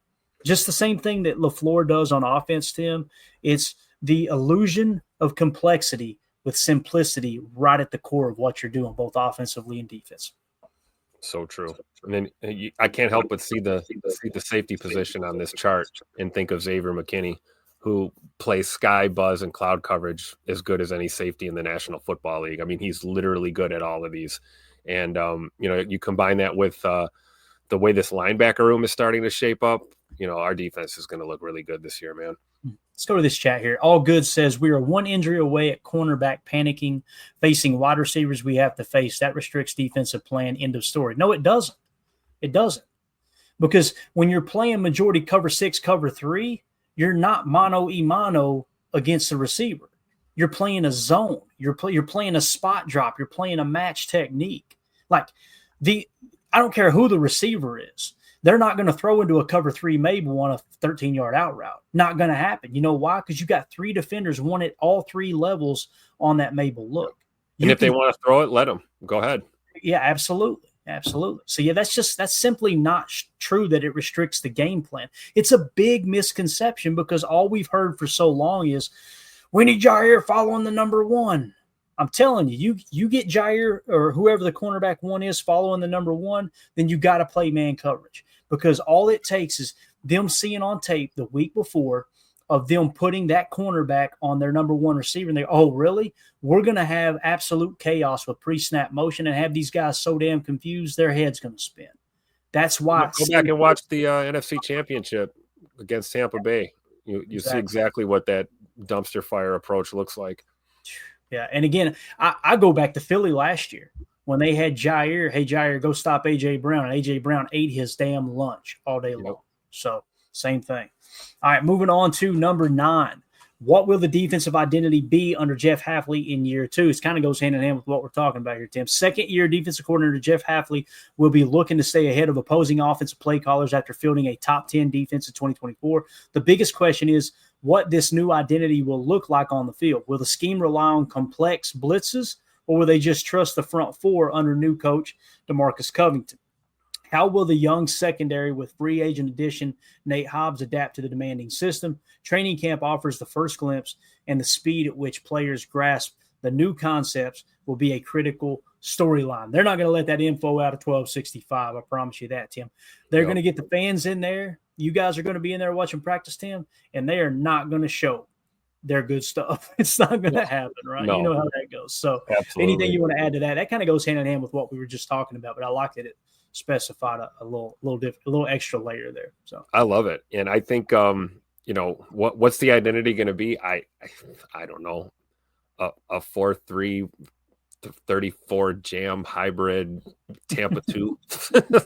just the same thing that LaFleur does on offense, Tim. It's the illusion of complexity with simplicity right at the core of what you're doing, both offensively and defense. So true. And then I can't help but see the safety position on this chart and think of Xavier McKinney, who plays sky, buzz, and cloud coverage as good as any safety in the National Football League. I mean, he's literally good at all of these. And, you combine that with the way this linebacker room is starting to shape up, our defense is going to look really good this year, man. Let's go to this chat here. All Good says, we are 1 injury away at cornerback, panicking, facing wide receivers we have to face. That restricts defensive plan. End of story. No, it doesn't. It doesn't. Because when you're playing majority cover 6, cover 3, you're not mano-a-mano against the receiver. You're playing a zone. You're playing a spot drop. You're playing a match technique. Like I don't care who the receiver is. They're not going to throw into a cover 3 Mabel on a 13-yard out route. Not going to happen. You know why? Because you got 3 defenders, one at all 3 levels on that Mabel look. And if they want to throw it, let them. Go ahead. Yeah, absolutely. Absolutely. So, yeah, that's simply not true that it restricts the game plan. It's a big misconception, because all we've heard for so long is we need Jair following the number 1. I'm telling you, you get Jair or whoever the cornerback 1 is following the number 1, then you got to play man coverage, because all it takes is them seeing on tape the week before of them putting that cornerback on their number 1 receiver. And they, oh, really? We're going to have absolute chaos with pre-snap motion and have these guys so damn confused, their head's going to spin. That's why. Go back and watch the NFC Championship against Tampa Bay. You see exactly what that dumpster fire approach looks like. Yeah, and again, I go back to Philly last year when they had Jair. Hey, Jair, go stop A.J. Brown. And A.J. Brown ate his damn lunch all day long. So same thing. All right, moving on to number 9. What will the defensive identity be under Jeff Hafley in year 2? It kind of goes hand in hand with what we're talking about here, Tim. Second-year defensive coordinator Jeff Hafley will be looking to stay ahead of opposing offensive play callers after fielding a top 10 defense in 2024. The biggest question is what this new identity will look like on the field. Will the scheme rely on complex blitzes, or will they just trust the front four under new coach DeMarcus Covington? How will the young secondary with free agent addition Nate Hobbs adapt to the demanding system? Training camp offers the first glimpse, and the speed at which players grasp the new concepts will be a critical storyline. They're not going to let that info out of 1265. I promise you that, Tim. They're going to get the fans in there. You guys are going to be in there watching practice, Tim, and they are not going to show their good stuff. It's not going to happen, right? No. You know how that goes. So Absolutely. anything you want to add to that? That kind of goes hand in hand with what we were just talking about, but I like that it specified a little extra layer there. So I love it. And I think, what's the identity going to be? I don't know. A 4-3 34 jam hybrid Tampa 2.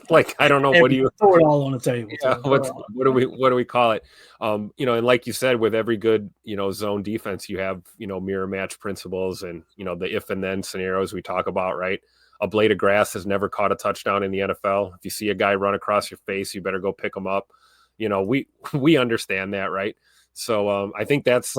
Like, I don't know. What do you throw it all on the table? Yeah, what do we call it? And like you said, with every good, zone defense, you have, mirror match principles and, the if and then scenarios we talk about, right? A blade of grass has never caught a touchdown in the NFL. If you see a guy run across your face, you better go pick him up. We understand that, right? So I think that's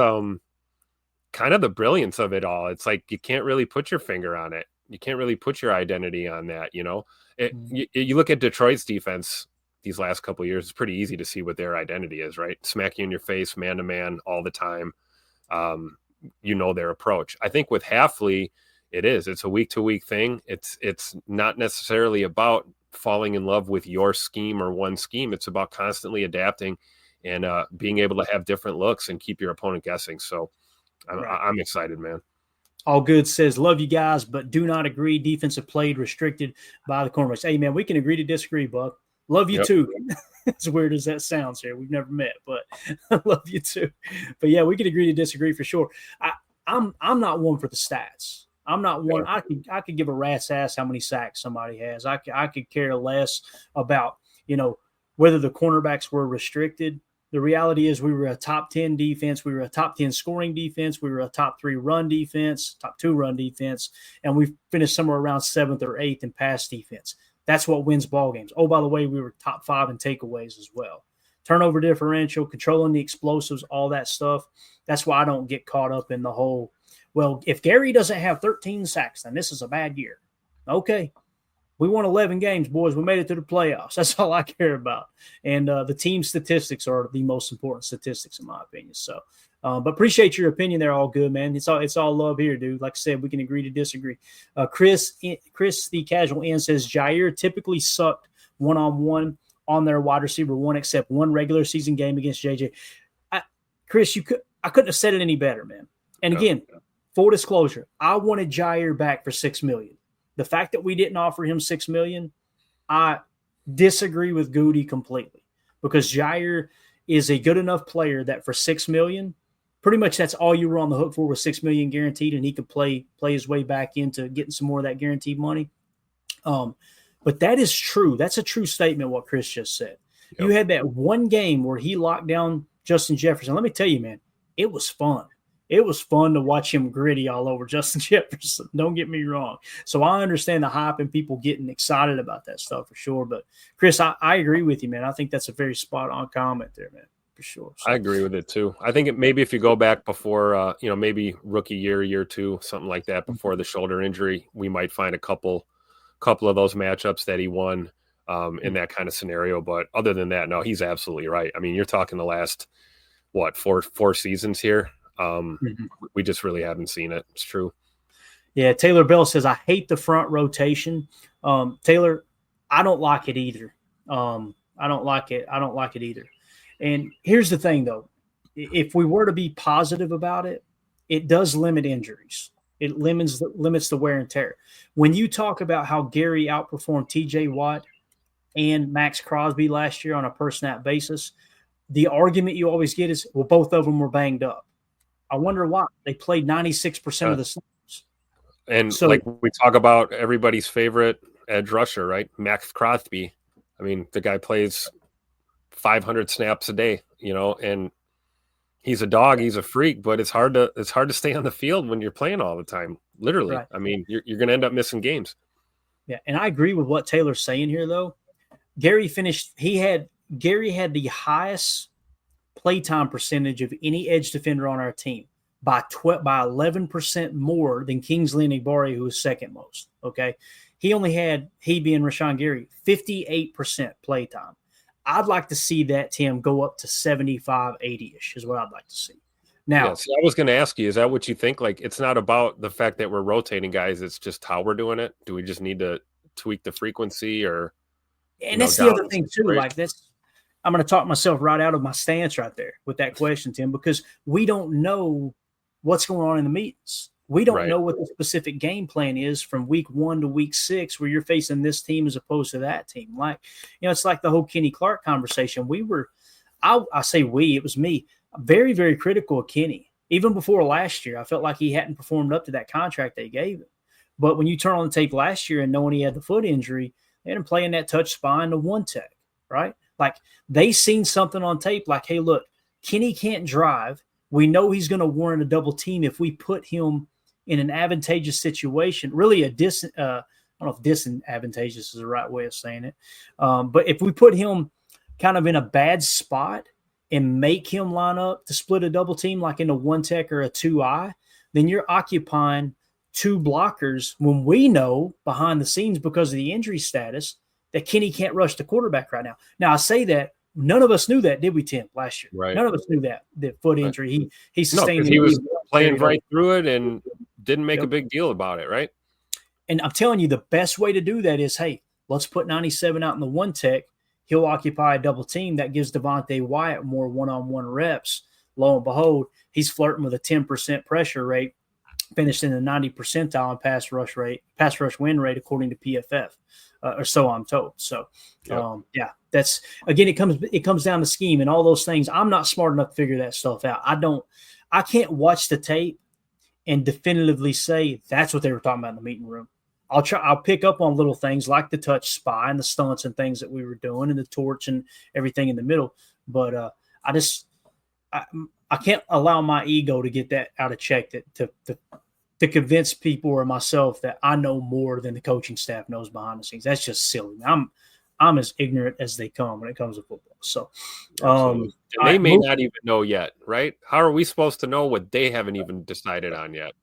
kind of the brilliance of it all. It's like you can't really put your finger on it. You can't really put your identity on that. You look at Detroit's defense these last couple of years, it's pretty easy to see what their identity is, right? Smack you in your face, man to man all the time. Their approach. I think with Hafley, it's a week to week thing. It's not necessarily about falling in love with your scheme or one scheme. It's about constantly adapting and being able to have different looks and keep your opponent guessing. So I'm excited, man. All good says, love you guys, but do not agree. Defensive played restricted by the cornerbacks. Hey, man, we can agree to disagree, Buck. Love you too. As weird as that sounds here. We've never met, but I love you too. But yeah, we can agree to disagree for sure. I'm not one for the stats. I'm not one. I could give a rat's ass how many sacks somebody has. I could care less about, whether the cornerbacks were restricted. The reality is we were a top 10 defense. We were a top 10 scoring defense. We were a top 3 run defense, top 2 run defense, and we finished somewhere around 7th or 8th in pass defense. That's what wins ball games. Oh, by the way, we were top 5 in takeaways as well. Turnover differential, controlling the explosives, all that stuff. That's why I don't get caught up in the whole, well, if Gary doesn't have 13 sacks, then this is a bad year. Okay. We won 11 games, boys. We made it to the playoffs. That's all I care about. And the team statistics are the most important statistics, in my opinion. So, but appreciate your opinion there. All good, man. It's all love here, dude. Like I said, we can agree to disagree. Chris, the casual end says Jair typically sucked one-on-one on their wide receiver one, except one regular season game against JJ. Chris, I couldn't have said it any better, man. And again, full disclosure, I wanted Jair back for $6 million. The fact that we didn't offer him $6 million, I disagree with Goody completely, because Jair is a good enough player that for $6 million, pretty much that's all you were on the hook for, was $6 million guaranteed, and he could play his way back into getting some more of that guaranteed money. But that is true. That's a true statement what Chris just said. Yep. You had that one game where he locked down Justin Jefferson. Let me tell you, man, it was fun. It was fun to watch him gritty all over Justin Jefferson. Don't get me wrong. So I understand the hype and people getting excited about that stuff for sure. But, Chris, I agree with you, man. I think that's a very spot-on comment there, man, for sure. So, I agree with it too. I think maybe if you go back before, maybe rookie year 2, something like that, before the shoulder injury, we might find a couple of those matchups that he won in that kind of scenario. But other than that, no, he's absolutely right. I mean, you're talking the last, four seasons here. We just really haven't seen it. It's true. Yeah. Taylor Bell says, I hate the front rotation. Taylor, I don't like it either. I don't like it either. And here's the thing though, if we were to be positive about it, it does limit injuries. It limits the wear and tear. When you talk about how Gary outperformed TJ Watt and Max Crosby last year on a per snap basis, the argument you always get is, well, both of them were banged up. I wonder why. They played 96% of the snaps. And so, like we talk about everybody's favorite edge rusher, right? Max Crosby. I mean, the guy plays 500 snaps a day, and he's a dog, he's a freak, but it's hard to stay on the field when you're playing all the time. Literally. Right. I mean, you're going to end up missing games. Yeah, and I agree with what Taylor's saying here though. Gary had the highest playtime percentage of any edge defender on our team. by 11% more than Kingsley Enagbare, who was second most. Okay. He only had, he being Rashawn Gary, 58% play time. I'd like to see that, Tim, go up to 75, 80-ish is what I'd like to see. Now, yeah, so I was going to ask you, is that what you think? Like, it's not about the fact that we're rotating guys. It's just how we're doing it. Do we just need to tweak the frequency or? And that's the other thing too. Like I'm going to talk myself right out of my stance right there with that question, Tim, because we don't know what's going on in the meetings. We don't know what the specific game plan is from week 1 to week 6, where you're facing this team as opposed to that team. Like, it's like the whole Kenny Clark conversation. I say we, it was me, very, very critical of Kenny. Even before last year, I felt like he hadn't performed up to that contract they gave him. But when you turn on the tape last year and knowing he had the foot injury, they had him playing that touch spine to one tech, right? Like, they seen something on tape like, hey, look, Kenny can't drive. We know he's going to warrant a double team if we put him in an advantageous situation, really I don't know if disadvantageous is the right way of saying it. But if we put him kind of in a bad spot and make him line up to split a double team, like in a one tech or a 2I, then you're occupying 2 blockers when we know behind the scenes because of the injury status that Kenny can't rush the quarterback right now. Now I say that none of us knew that, did we, Tim, last year? Right. None of us knew that foot injury. He sustained. No, he was playing right through it and didn't make a big deal about it, right? And I'm telling you, the best way to do that is, hey, let's put 97 out in the one tech. He'll occupy a double team. That gives Devontae Wyatt more one-on-one reps. Lo and behold, he's flirting with a 10% pressure rate, finished in the 90th percentile in pass rush win rate, according to PFF, or so I'm told. So, that's, again, it comes down to scheme and all those things. I'm not smart enough to figure that stuff out. I can't watch the tape and definitively say that's what they were talking about in the meeting room. I'll pick up on little things like the touch spy and the stunts and things that we were doing and the torch and everything in the middle. But I can't allow my ego to get that out of check to convince people or myself that I know more than the coaching staff knows behind the scenes. That's just silly. I'm as ignorant as they come when it comes to football. So they may not even know yet, right? How are we supposed to know what they haven't even decided on yet?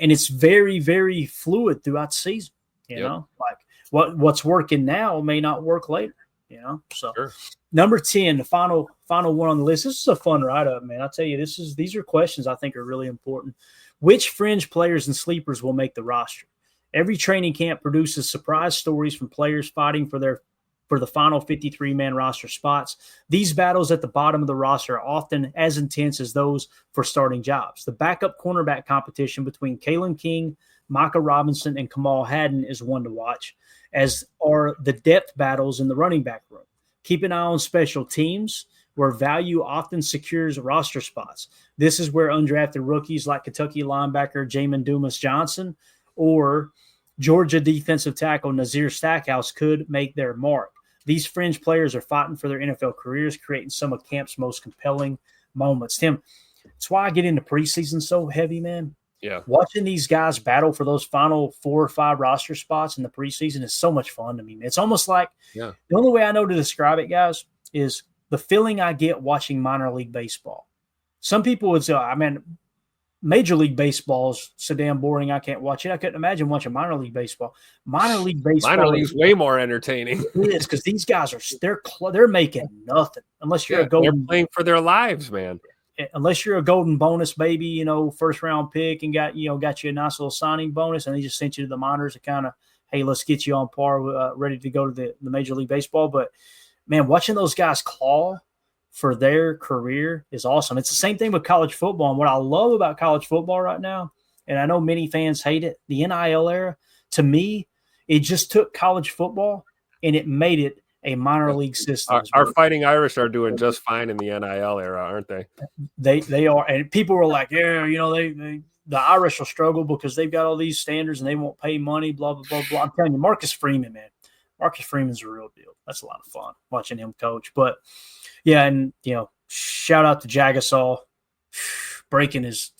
And it's very, very fluid throughout the season. You know, like what's working now may not work later. So Number 10, the final one on the list. This is a fun write-up, man. I'll tell you, these are questions I think are really important. Which fringe players and sleepers will make the roster? Every training camp produces surprise stories from players fighting for the final 53-man roster spots. These battles at the bottom of the roster are often as intense as those for starting jobs. The backup cornerback competition between Kalen King, Micah Robinson, and Kamal Hadden is one to watch, as are the depth battles in the running back room. Keep an eye on special teams, where value often secures roster spots. This is where undrafted rookies like Kentucky linebacker Jamin Dumas-Johnson or Georgia defensive tackle Nazir Stackhouse could make their mark. These fringe players are fighting for their NFL careers, creating some of camp's most compelling moments. Tim, that's why I get into preseason so heavy, man. Yeah. Watching these guys battle for those final 4 or 5 roster spots in the preseason is so much fun to me. It's almost like the only way I know to describe it, guys, is the feeling I get watching minor league baseball. Some people would say, Major League Baseball is so damn boring, I can't watch it. I couldn't imagine watching minor league baseball. Minor league's way more entertaining. It is, because these guys they're making nothing unless you're a golden. They're playing for their lives, man. Unless you're a golden bonus baby, first round pick and got you a nice little signing bonus, and they just sent you to the minors to kind of, hey, let's get you on par, ready to go to the Major League Baseball. But man, watching those guys claw for their career is awesome. It's the same thing with college football. And what I love about college football right now, and I know many fans hate it, the NIL era, to me, it just took college football and it made it a minor league system. Our Fighting Irish are doing just fine in the NIL era, aren't they? They are. And people were like, the Irish will struggle because they've got all these standards and they won't pay money, blah, blah, blah, blah. I'm telling you, Marcus Freeman, man. Marcus Freeman's a real deal. That's a lot of fun watching him coach. But, yeah, and, shout out to Jagasol breaking his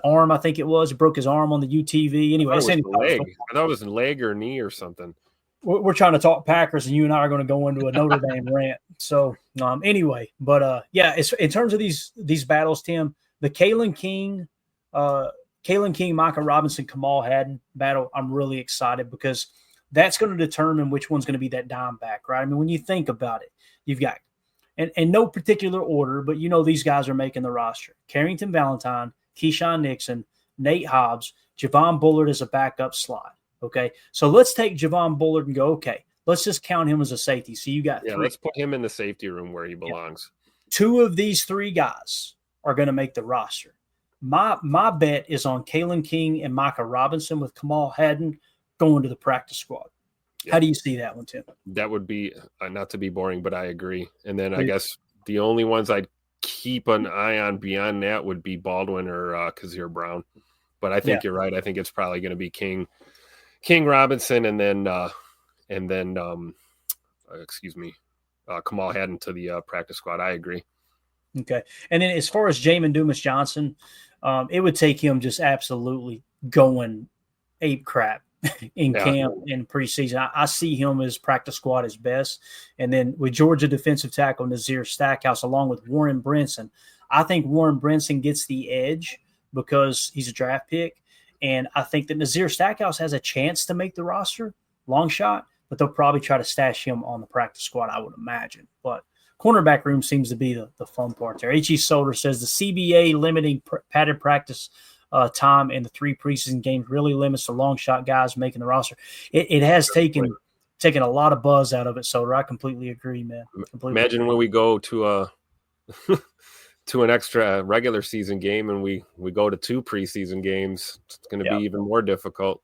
arm, I think it was. He broke his arm on the UTV. Anyway, I thought it was in leg or knee or something. We're trying to talk Packers, and you and I are going to go into a Notre Dame rant. So, anyway, but, in terms of these battles, Tim, the Kalen King, Micah Robinson, Kamal Hadden battle, I'm really excited because that's going to determine which one's going to be that dime back, right? I mean, when you think about it, you've got, and no particular order, but these guys are making the roster. Carrington Valentine, Keyshawn Nixon, Nate Hobbs, Javon Bullard as a backup slot. Okay, so let's take Javon Bullard and go, okay, let's just count him as a safety. So you got three. Let's put him in the safety room where he belongs. Two of these three guys are going to make the roster. My bet is on Kalen King and Micah Robinson with Kamal Hadden going to the practice squad. How do you see that one, Tim? That would be, not to be boring, but I agree. And then I guess the only ones I'd keep an eye on beyond that would be Baldwin or Kazir Brown. But I think you're right. I think it's probably going to be King Robinson, and then Kamal Hadden to the practice squad. I agree. Okay. And then as far as Jamin Dumas-Johnson, it would take him just absolutely going ape crap in camp and preseason. I see him as practice squad as best. And then with Georgia defensive tackle Nazir Stackhouse along with Warren Brinson, I think Warren Brinson gets the edge because he's a draft pick. And I think that Nazir Stackhouse has a chance to make the roster, long shot, but they'll probably try to stash him on the practice squad, I would imagine. But cornerback room seems to be the fun part there. H.E. Solder says the CBA limiting padded practice time in the 3 preseason games really limits the long shot guys making the roster. It has taken a lot of buzz out of it, Solder. I completely agree, man. Imagine when we go to to an extra regular season game and we go to 2 preseason games, it's going to be even more difficult.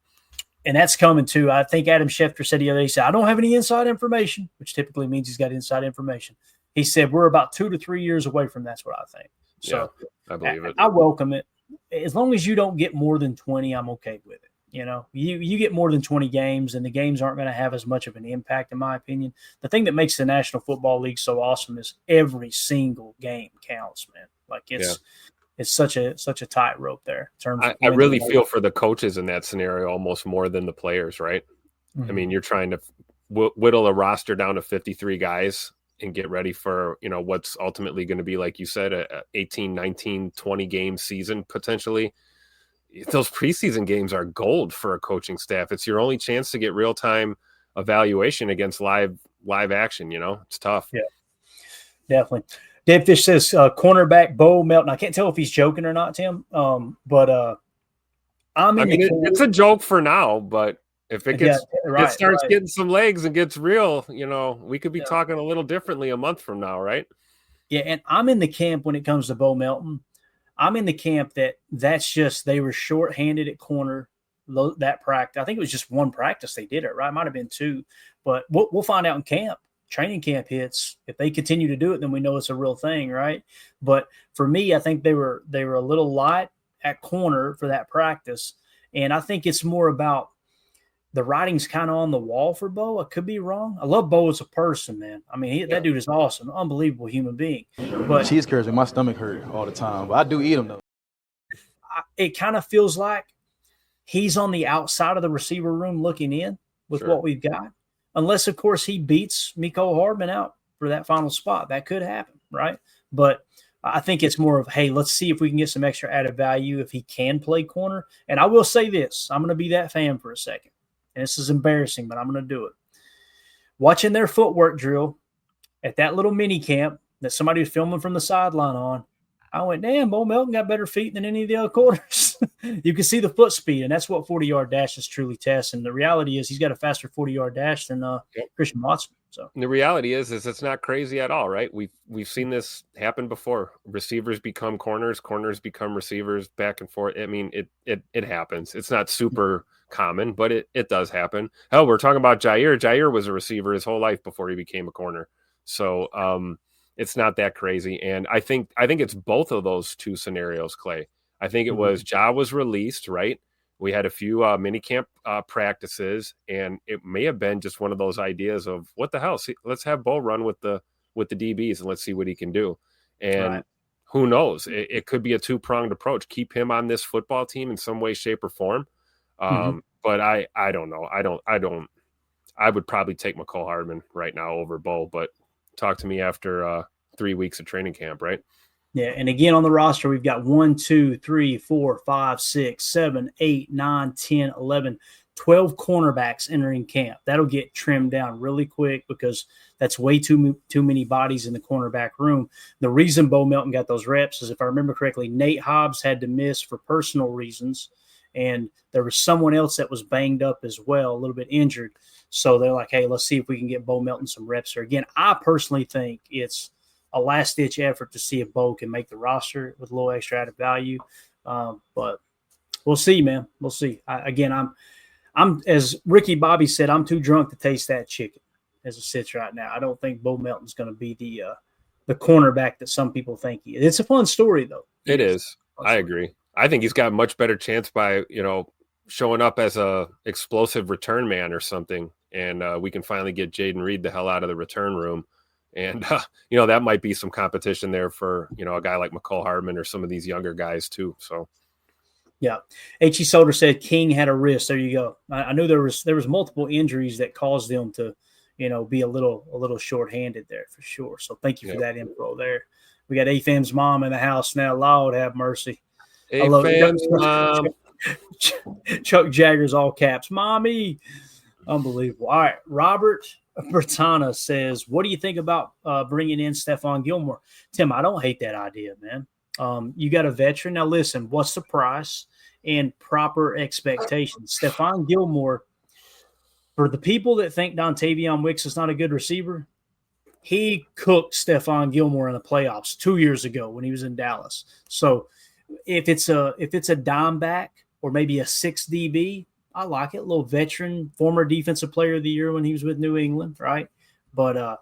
And that's coming too. I think Adam Schefter said the other day, he said, I don't have any inside information, which typically means he's got inside information. He said, we're about 2 to 3 years away from that's what I think. So I believe it. I welcome it. As long as you don't get more than 20, I'm okay with it. You get more than 20 games and the games aren't going to have as much of an impact, in my opinion. The thing that makes the National Football League so awesome is every single game counts, man. Like it's such a tightrope there. In terms I really feel for the coaches in that scenario almost more than the players, right? Mm-hmm. I mean, you're trying to whittle a roster down to 53 guys and get ready for, what's ultimately going to be, like you said, a 18, 19, 20 game season potentially. Those preseason games are gold for a coaching staff. It's your only chance to get real-time evaluation against live action. It's tough. Yeah, definitely. Deadfish says cornerback Bo Melton. I can't tell if he's joking or not, Tim. But it's a joke for now, but if it starts getting some legs and gets real, we could be talking a little differently a month from now, right? Yeah, and I'm in the camp when it comes to Bo Melton. I'm in the camp that's just they were shorthanded at corner that practice. I think it was just one practice they did it, right? It might have been 2, but we'll find out in camp. Training camp hits. If they continue to do it, then we know it's a real thing, right? But for me, I think they were a little light at corner for that practice, and I think it's more about the writing's kind of on the wall for Bo. I could be wrong. I love Bo as a person, man. I mean, that dude is awesome, unbelievable human being. But cheese curds make my stomach hurt all the time, but I do eat them though. It kind of feels like he's on the outside of the receiver room looking in with what we've got. Unless, of course, he beats Mecole Hardman out for that final spot. That could happen, right? But I think it's more of, hey, let's see if we can get some extra added value if he can play corner. And I will say this. I'm going to be that fan for a second. And this is embarrassing, but I'm going to do it. Watching their footwork drill at that little mini camp that somebody was filming from the sideline on, I went, damn, Bo Melton got better feet than any of the other corners. You can see the foot speed, and that's what 40-yard dashes truly test. And the reality is he's got a faster 40-yard dash than Christian Watson. So the reality is it's not crazy at all, right? We've seen this happen before. Receivers become corners become receivers, back and forth. I mean, it happens. It's not super common, but it does happen. Hell, we're talking about Jair. Jair was a receiver his whole life before he became a corner. So it's not that crazy. And I think it's both of those two scenarios, Clay. I think it was Ja was released, right? We had a few mini camp practices, and it may have been just one of those ideas of what the hell? See, let's have Bo run with the DBs and let's see what he can do. And who knows? It could be a 2-pronged approach. Keep him on this football team in some way, shape, or form. But I don't know. I would probably take Mecole Hardman right now over Bo, but talk to me after 3 weeks of training camp, right? Yeah, and again on the roster, we've got 1, 2, 3, 4, 5, 6, 7, 8, 9, 10, 11, 12 cornerbacks entering camp. That'll get trimmed down really quick because that's way too many bodies in the cornerback room. The reason Bo Melton got those reps is, if I remember correctly, Nate Hobbs had to miss for personal reasons, and there was someone else that was banged up as well, a little bit injured. So they're like, hey, let's see if we can get Bo Melton some reps here. Again, I personally think it's a last-ditch effort to see if Bo can make the roster with a little extra added value. But we'll see, man. We'll see. I'm as Ricky Bobby said, I'm too drunk to taste that chicken as it sits right now. I don't think Bo Melton's going to be the cornerback that some people think he is. It's a fun story, though. It is. I agree. I think he's got a much better chance by, showing up as a explosive return man or something. And we can finally get Jaden Reed the hell out of the return room. And, that might be some competition there for, a guy like McCall Hardman or some of these younger guys too. So, yeah. H.E. Solder said King had a wrist. There you go. I knew there was multiple injuries that caused them to, be a little short-handed there for sure. So thank you for that info there. We got AFAM's mom in the house now. Lord have mercy. AFAM's mom. Chuck Jagger's all caps. Mommy. Unbelievable. All right. Robert Bertana says, what do you think about bringing in Stephon Gilmore? Tim, I don't hate that idea, man. You got a veteran. Now, listen, what's the price and proper expectations? Stephon Gilmore, for the people that think Dontavion Wicks is not a good receiver, he cooked Stephon Gilmore in the playoffs 2 years ago when he was in Dallas. So if it's a dime back or maybe a 6 DB, I like it. A little veteran, former defensive player of the year when he was with New England, right? But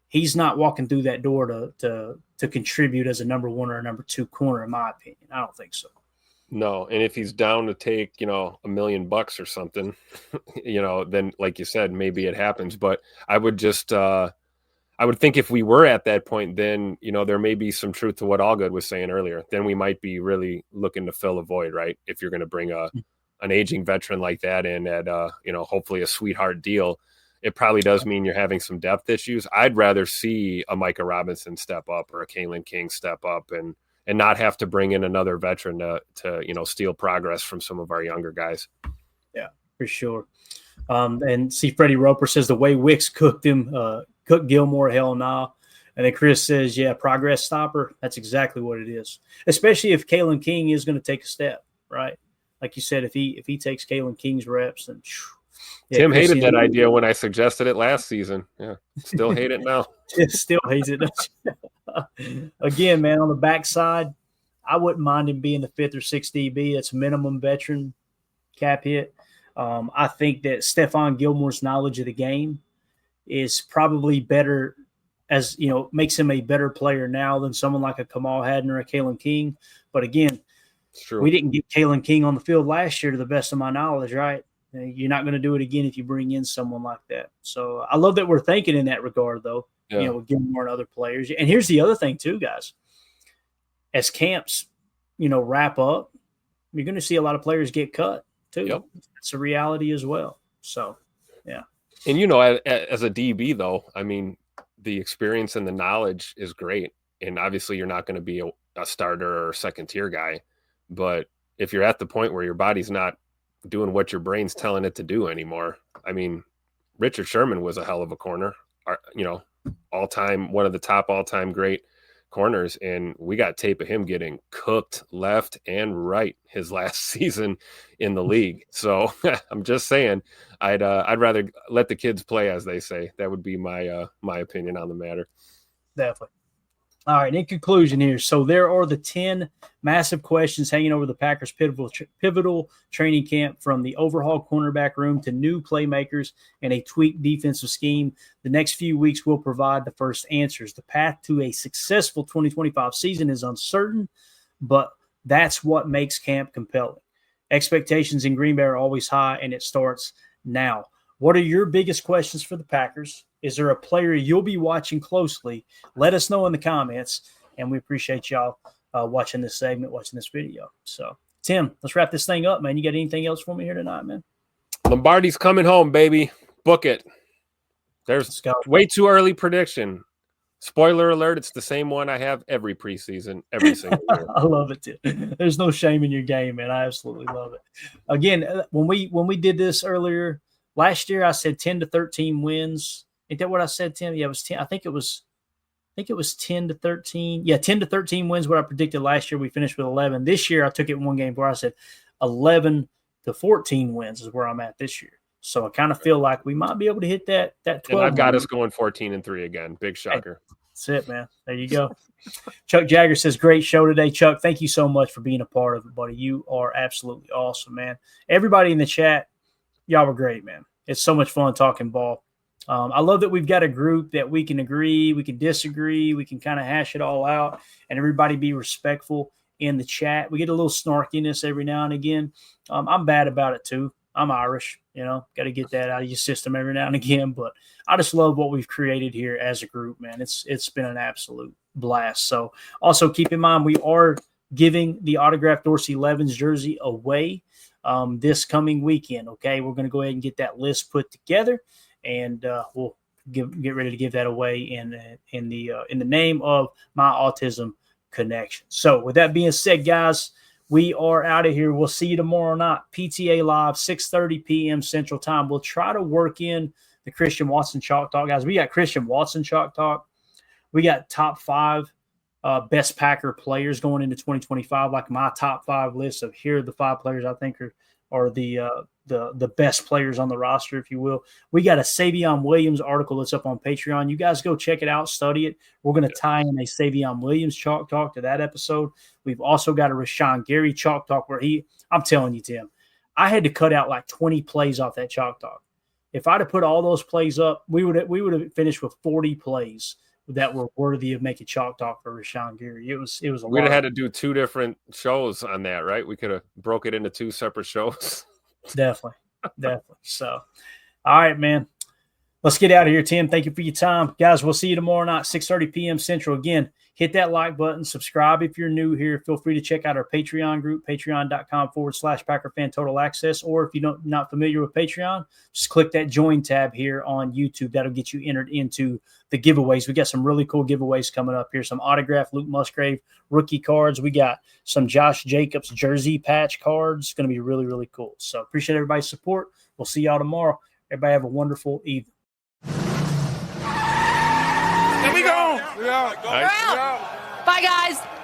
he's not walking through that door to contribute as a number 1 or a number 2 corner, in my opinion. I don't think so. No, and if he's down to take, $1 million or something, then like you said, maybe it happens. But I would just, I would think if we were at that point, then there may be some truth to what Allgood was saying earlier. Then we might be really looking to fill a void, right? If you're going to bring an aging veteran like that in at hopefully a sweetheart deal, it probably does mean you're having some depth issues. I'd rather see a Micah Robinson step up or a Kalen King step up and not have to bring in another veteran to steal progress from some of our younger guys. Yeah, for sure. And see, Freddie Roper says the way Wicks cooked Gilmore, hell nah. And then Chris says, yeah, progress stopper. That's exactly what it is. Especially if Kalen King is going to take a step, right? Like you said, if he takes Kalen King's reps, then Tim hated that idea when I suggested it last season. Yeah, still hate it now. Still hates it. Again, man, on the backside, I wouldn't mind him being the 5th or 6th DB. It's minimum veteran cap hit. I think that Stephon Gilmore's knowledge of the game is probably better, as makes him a better player now than someone like a Kamal Hadden or a Kalen King. But again, we didn't get Kalen King on the field last year, to the best of my knowledge, right? You're not going to do it again if you bring in someone like that. So I love that we're thinking in that regard, though. Yeah. With Gilmore and other players. And here's the other thing, too, guys. As camps, wrap up, you're going to see a lot of players get cut, too. Yep. It's a reality as well. So, yeah. And, as a DB, though, I mean, the experience and the knowledge is great. And obviously you're not going to be a starter or second-tier guy. But if you're at the point where your body's not doing what your brain's telling it to do anymore, I mean, Richard Sherman was a hell of a corner, all-time, one of the top all-time great corners, and we got tape of him getting cooked left and right his last season in the league. So I'm just saying, I'd rather let the kids play, as they say. That would be my opinion on the matter. Definitely. All right, in conclusion here, so there are the 10 massive questions hanging over the Packers' pivotal training camp, from the overhauled cornerback room to new playmakers and a tweaked defensive scheme. The next few weeks will provide the first answers. The path to a successful 2025 season is uncertain, but that's what makes camp compelling. Expectations in Green Bay are always high, and it starts now. What are your biggest questions for the Packers? Is there a player you'll be watching closely? Let us know in the comments, and we appreciate y'all watching this segment, watching this video. So, Tim, let's wrap this thing up, man. You got anything else for me here tonight, man? Lombardi's coming home, baby. Book it. There's way too early prediction. Spoiler alert, it's the same one I have every preseason, every single year. I love it too. There's no shame in your game, man. I absolutely love it. Again, when we did this earlier last year, I said 10 to 13 wins. Ain't that what I said, Tim? Yeah, it was 10. I think it was 10 to 13. Yeah, 10 to 13 wins what I predicted last year. We finished with 11. This year I took it one game where I said 11 to 14 wins is where I'm at this year. So I kind of feel like we might be able to hit that 12. And I've got us going 14-3 again. Big shocker. Hey, that's it, man. There you go. Chuck Jagger says, great show today. Chuck, thank you so much for being a part of it, buddy. You are absolutely awesome, man. Everybody in the chat, y'all were great, man. It's so much fun talking ball. I love that we've got a group that we can agree, we can disagree, we can kind of hash it all out, and everybody be respectful in the chat. We get a little snarkiness every now and again. I'm bad about it too. I'm Irish, got to get that out of your system every now and again. But I just love what we've created here as a group, man. It's been an absolute blast. So also keep in mind, we are giving the autographed Dorsey Levens jersey away this coming weekend. Okay, we're going to go ahead and get that list put together, and we'll get ready to give that away in the name of My Autism Connection. So with that being said, guys, we are out of here. We'll see you tomorrow night. PTA Live, 6:30 p.m. Central Time. We'll try to work in the Christian Watson Chalk Talk. Guys, we got Christian Watson Chalk Talk. We got top 5 best Packer players going into 2025, like my top 5 list of here are the 5 players I think are the best players on the roster, if you will. We got a Savion Williams article that's up on Patreon. You guys go check it out, study it. We're going to tie in a Savion Williams Chalk Talk to that episode. We've also got a Rashawn Gary Chalk Talk where I'm telling you, Tim, I had to cut out like 20 plays off that Chalk Talk. If I'd have put all those plays up, we would have finished with 40 plays that were worthy of making Chalk Talk for Rashawn Gary. It was a lot. We'd have had to do 2 different shows on that, right? We could have broke it into 2 separate shows. Definitely. So, all right, man. Let's get out of here, Tim. Thank you for your time. Guys, we'll see you tomorrow night, 6:30 p.m. Central. Again, hit that like button. Subscribe if you're new here. Feel free to check out our Patreon group, patreon.com/Packer Fan Total Access. Or if you're not familiar with Patreon, just click that join tab here on YouTube. That'll get you entered into the giveaways. We got some really cool giveaways coming up here. Some autographed Luke Musgrave rookie cards. We got some Josh Jacobs jersey patch cards. It's going to be really, really cool. So appreciate everybody's support. We'll see y'all tomorrow. Everybody have a wonderful evening. Here we go. We're out. Bye, guys.